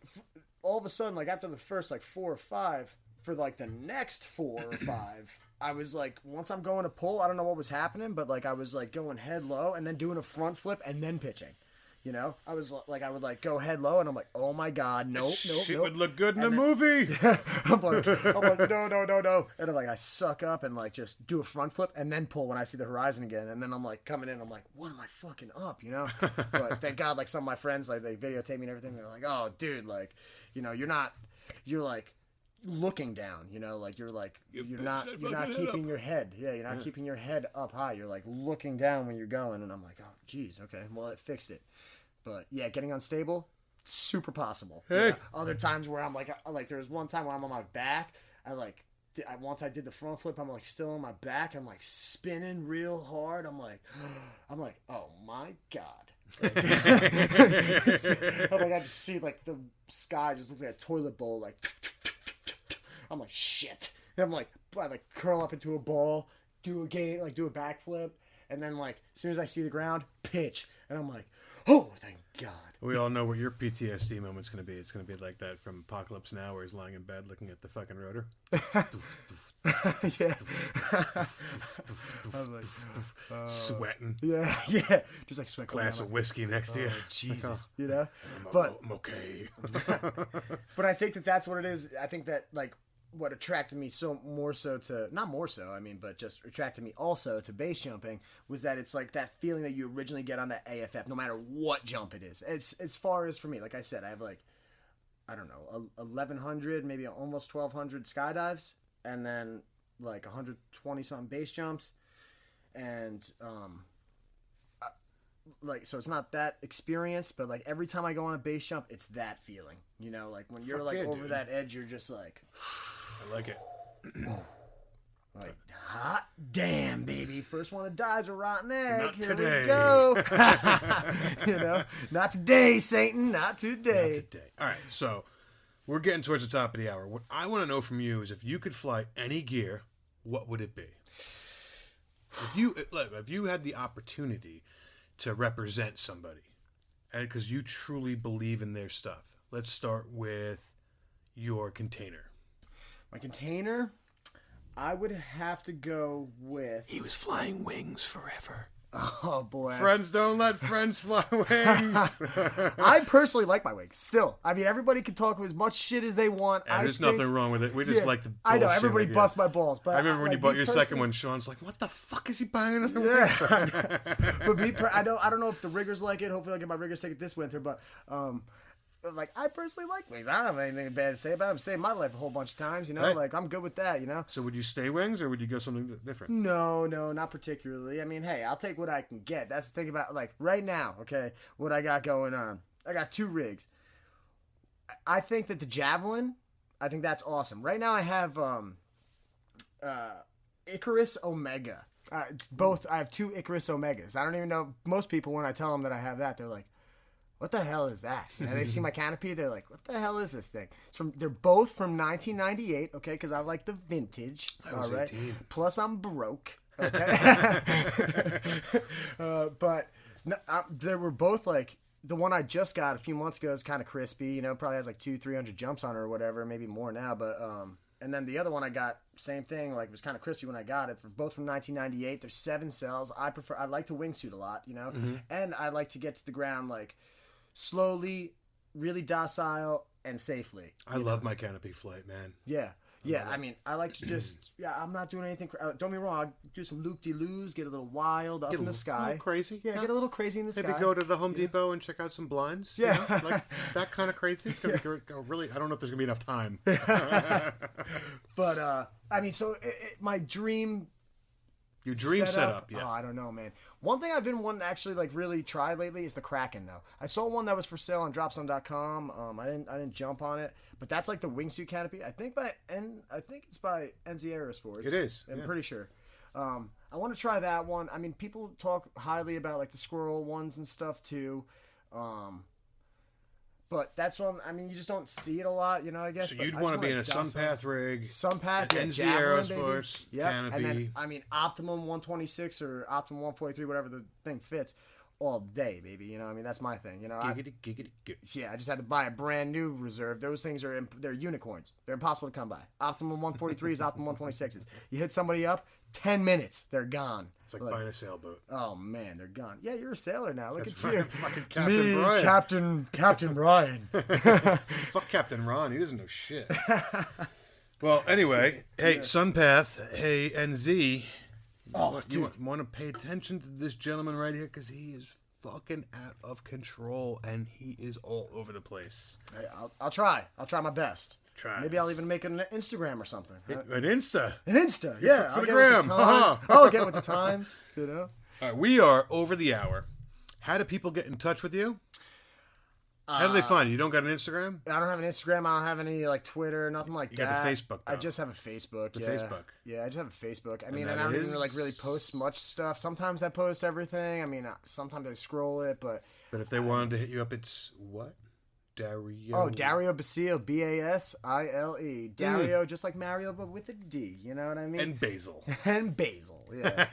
all of a sudden, like after the first like 4 or 5, for like the next 4 or 5, I was like, once I'm going to pull, I don't know what was happening, but like I was like going head low and then doing a front flip and then pitching. You know, I was like, I would like go head low, and I'm like, oh my god, nope. Shit would look good in a movie. I'm like, no, and I'm like, I suck up and like just do a front flip and then pull when I see the horizon again, and then I'm like coming in, I'm like, what am I fucking up, you know? But thank God, like some of my friends, like they videotape me and everything. They're like, oh, dude, like, you know, you're like looking down, you know, like you're not keeping your head, you're not keeping your head up high. You're like looking down when you're going, and I'm like, oh, geez, okay, well, it fixed it. But yeah, getting unstable, super possible. Hey. You know? Other times where I'm like there was one time where I'm on my back. Once I did the front flip, I'm like still on my back. I'm like spinning real hard. I'm like, oh my god. Like, I'm like, I just see like the sky just looks like a toilet bowl. Like, I'm like, shit. And I'm like, I like curl up into a ball, do a backflip, and then like as soon as I see the ground, pitch, and I'm like, oh, thank God. We all know what your PTSD moment's going to be. It's going to be like that from Apocalypse Now, where he's lying in bed looking at the fucking rotor. Yeah. I'm like, sweating. Yeah. Just like sweat. Glass of whiskey next to you. Jesus. You know? I'm okay. But I think that's what it is. I think that, like, what attracted me just attracted me also to base jumping was that it's like that feeling that you originally get on that AFF, no matter what jump it is. It's as far as for me, like I said, I have like, I don't know, 1,100, maybe almost 1,200 skydives, and then like 120 something base jumps, and like, so it's not that experience, but like every time I go on a base jump, it's that feeling, you know, like when you're over dude. that edge, you're just like, I like it. like, hot damn, baby, first one that dies a rotten egg. Not Here today. we go. You know, not today, Satan, not today. Not today. All right, so we're getting towards the top of the hour. What I want to know from you is if you could fly any gear, what would it be? If you had the opportunity to represent somebody, because you truly believe in their stuff. Let's start with your container. My container, I would have to go with... He was flying wings forever. Oh, boy. Friends don't let friends fly wings. I personally like my wings, still. I mean, everybody can talk as much shit as they want. And there's nothing wrong with it. We just like to I know, bullshit everybody with you. busts my balls. But I remember when you bought your second personally- one, Sean's like, what the fuck is he buying another one? Yeah. But I don't know if the riggers like it. Hopefully I'll get my riggers take it this winter. But like, I personally like wings. I don't have anything bad to say about them. I've saved my life a whole bunch of times, you know? Right. Like, I'm good with that, you know? So would you stay wings or would you go something different? No, not particularly. I mean, hey, I'll take what I can get. That's the thing about, like, right now, okay, what I got going on. I got 2 rigs. I think that the Javelin, I think that's awesome. Right now I have Icarus Omega. Both, I have 2 Icarus Omegas. I don't even know, most people, when I tell them that I have that, they're like, what the hell is that? And they see my canopy, they're like, what the hell is this thing? They're both from 1998, okay, because I like the vintage. I was 18. Plus, I'm broke, okay? But no, they were both like, the one I just got a few months ago is kind of crispy, you know, probably has like 200-300 jumps on it or whatever, maybe more now, but, and then the other one I got same thing. Like, it was kind of crispy when I got it. They're both from 1998. There's 7 cells. I like to wingsuit a lot, you know, and I like to get to the ground like slowly, really docile and safely. I love my canopy flight, man. Yeah. Yeah, I mean, I like to just, I'm not doing anything, don't get me wrong, I'll do some loop-de-loos, get a little wild up in the sky. A little crazy. Yeah, get a little crazy in the sky. Maybe go to the Home Depot and check out some blinds. Yeah. You know? Like, that kind of crazy. It's going to be really, I don't know if there's going to be enough time. But, I mean, so my dream... Your dream setup, yeah. Oh, I don't know, man. One thing I've been wanting to actually like really try lately is the Kraken, though. I saw one that was for sale on dropzone.com. I didn't jump on it, but that's like the wingsuit canopy. I think it's by NZ Aerosports. It is. I'm pretty sure. I want to try that one. I mean, people talk highly about like the squirrel ones and stuff too. But that's one. I mean, you just don't see it a lot, you know. I guess. So you'd want to be in a Sunpath rig, Sunpath, NZ Javelin, Aerosports And canopy. then, I mean, Optimum 126 or Optimum 143, whatever the thing fits, all day, baby. You know, I mean, that's my thing. You know, Giggity. yeah, I just had to buy a brand new reserve. Those things they're unicorns. They're impossible to come by. Optimum 143s, Optimum 126s. You hit somebody up, 10 minutes, they're gone. It's like buying a sailboat. Oh man, they're gone. Yeah, you're a sailor now. Look That's at you. Fucking It's Captain me, Brian. Captain Ryan. Fuck Captain Ron. He doesn't know shit. Well, anyway, hey, Sunpath, hey, NZ. You want to pay attention to this gentleman right here because he is fucking out of control and he is all over the place. Hey, I'll try. I'll try my best. Try. Maybe I'll even make an Instagram or something. An Insta. An Insta, yeah. For I'll the get gram. with the times. I'll get with the times, you know. All right, we are over the hour. How do people get in touch with you? How do they find you? You don't got an Instagram? I don't have an Instagram. I don't have any like Twitter, nothing like that. You got the Facebook, though. I just have a Facebook. The yeah. Facebook. Yeah, I just have a Facebook. I mean, that and I don't even is- like really post much stuff. Sometimes I post everything. I mean, sometimes I scroll it, but But if they wanted to hit you up, it's what? Dario. oh, Dario Basile, Basile, Dario, just like Mario, but with a D. You know what I mean? And Basile. And Basile, yeah.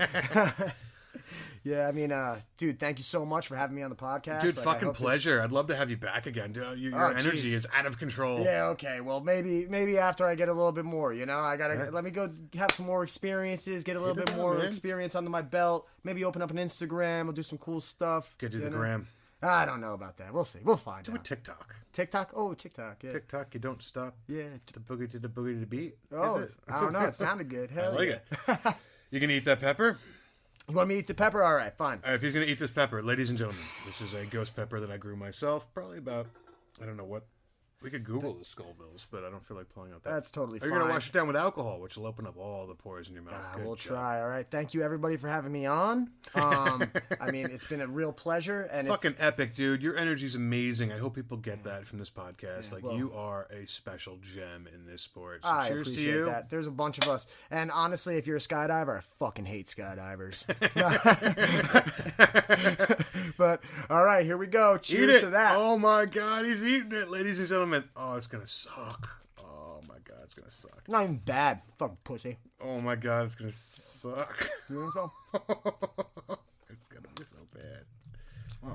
Yeah, I mean, dude, thank you so much for having me on the podcast. Dude, Like, I fucking hope this- pleasure. I'd love to have you back again. Dude, your Oh, energy geez. is out of control. Yeah, okay. Well, maybe after I get a little bit more, you know, I gotta let me go have some more experiences, get a little Hit bit it up, more man. experience under my belt. Maybe open up an Instagram. We'll do some cool stuff. Get to you the know? gram. I don't know about that. We'll see. We'll find Do a out. TikTok. TikTok. Oh, TikTok. Yeah. TikTok, you don't stop. Yeah. To the boogie to the beat. Oh, Is it? I don't know. It sounded good. I Hell like yeah. it. You gonna eat that pepper? You want me to eat the pepper? All right, fine. If he's gonna eat this pepper, ladies and gentlemen, this is a ghost pepper that I grew myself. Probably about, I don't know what. We could Google the Scoville's, but I don't feel like pulling out that. That's totally You're fine. gonna wash it down with alcohol, which will open up all the pores in your mouth. Good We'll job. try. All right. Thank you, everybody, for having me on. I mean, it's been a real pleasure. And Fucking epic, dude. Your energy's amazing. I hope people get that from this podcast. well- you are a special gem in this sport. So I cheers to appreciate you. that. There's a bunch of us. And honestly, if you're a skydiver, I fucking hate skydivers. But, all right, here we go. Eat Cheers it. to that. Oh my god, he's eating it, ladies and gentlemen. Oh, it's gonna suck. Oh my god, it's gonna suck. Not even bad. Fucking pussy. Oh my god, it's gonna suck. You know so? It's gonna be so bad.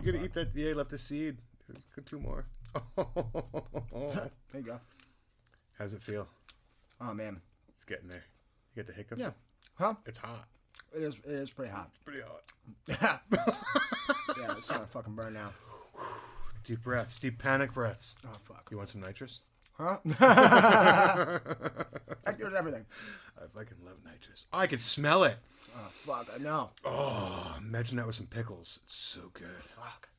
You're gonna eat that? Yeah, left the seed. Good, 2 more. There you go. How's it feel? Oh, man. It's getting there. You get the hiccups? Yeah. Huh? It's hot. It is pretty hot. Pretty hot. Yeah, it's starting to fucking burn now. Deep breaths. Deep panic breaths. Oh, fuck. You want some nitrous? Huh? I do everything. I fucking love nitrous. I can smell it. Oh, fuck. I know. Oh, imagine that with some pickles. It's so good. Fuck.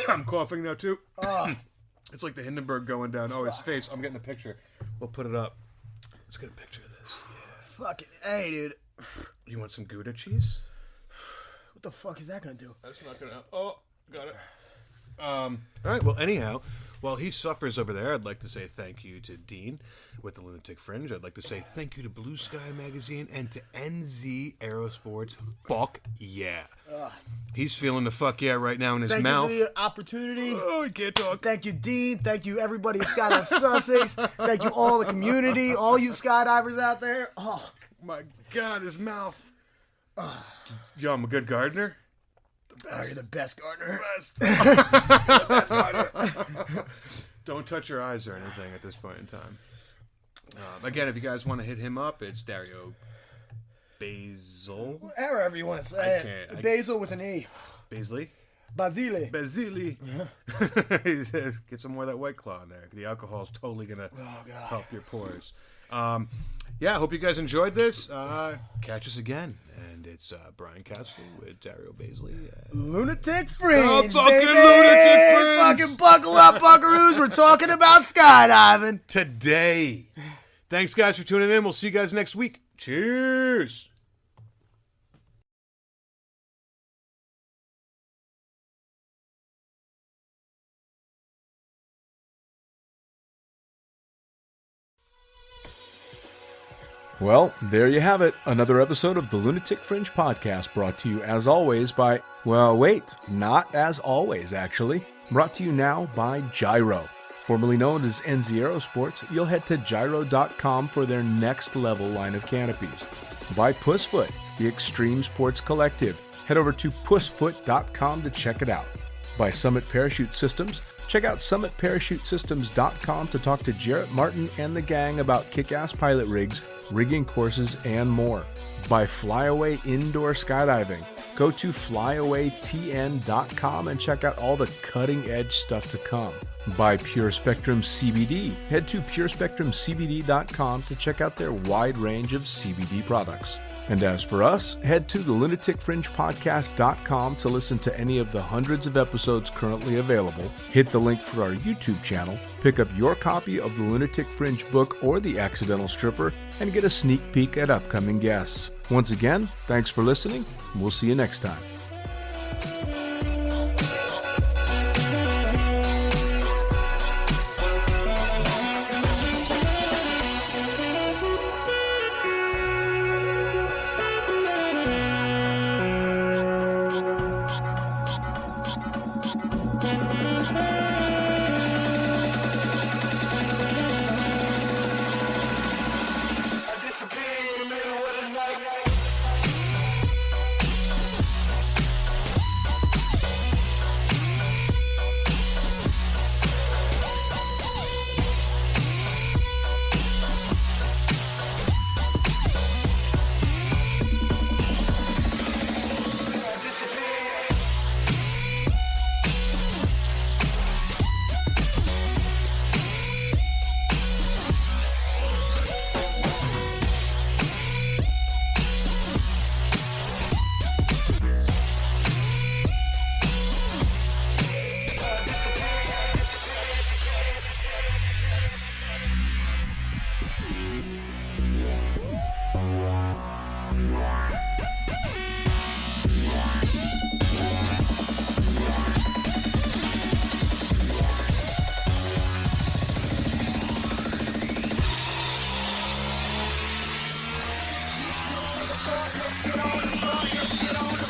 I'm coughing now too. It's like the Hindenburg going down. Oh, his face. I'm getting a picture. We'll put it up. Let's get a picture of this. Yeah. Fucking hey, dude. You want some Gouda cheese? What the fuck is that gonna do? That's not gonna. Oh, got it. All right. Well, anyhow, while he suffers over there, I'd like to say thank you to Dean with the Lunatic Fringe. I'd like to say thank you to Blue Sky Magazine and to NZ Aerosports. Fuck yeah. He's feeling the fuck yeah right now in his Thank mouth. you for the opportunity. Oh, he can't talk. Thank you, Dean. Thank you, everybody at Skydive Sussex. Thank you, all the community, all you skydivers out there. Oh, My God, his mouth. Yo, I'm a good gardener. you're the best gardener. Best. Don't touch your eyes or anything at this point in time. Again, if you guys want to hit him up, it's Dario Basile. However you want to say it. Basile with an E. Basile? Basile. Basile. He says, get some more of that White Claw in there. The alcohol's totally going to help your pores. Yeah, I hope you guys enjoyed this. Catch us again. And it's Brian Castle with Dario Basile. Lunatic Fringe, Oh, fucking baby! Lunatic Fringe! Fucking buckle up, buckaroos. We're talking about skydiving. Today. Thanks, guys, for tuning in. We'll see you guys next week. Cheers! Well, there you have it. Another episode of the Lunatic Fringe podcast brought to you as always by, well, wait, not as always, actually. Brought to you now by Gyro. Formerly known as NZ Aerosports, you'll head to gyro.com for their next level line of canopies. By Pussfoot, the Extreme Sports Collective. Head over to pussfoot.com to check it out. By Summit Parachute Systems, check out summitparachutesystems.com to talk to Jarrett Martin and the gang about kick-ass pilot rigs, rigging courses, and more. By Flyaway Indoor Skydiving, go to flyawaytn.com and check out all the cutting-edge stuff to come. By Pure Spectrum CBD, head to purespectrumcbd.com to check out their wide range of CBD products. And as for us, head to the lunaticfringepodcast.com to listen to any of the hundreds of episodes currently available, hit the link for our YouTube channel, pick up your copy of the Lunatic Fringe book or The Accidental Stripper, and get a sneak peek at upcoming guests. Once again, thanks for listening. We'll see you next time. Get on the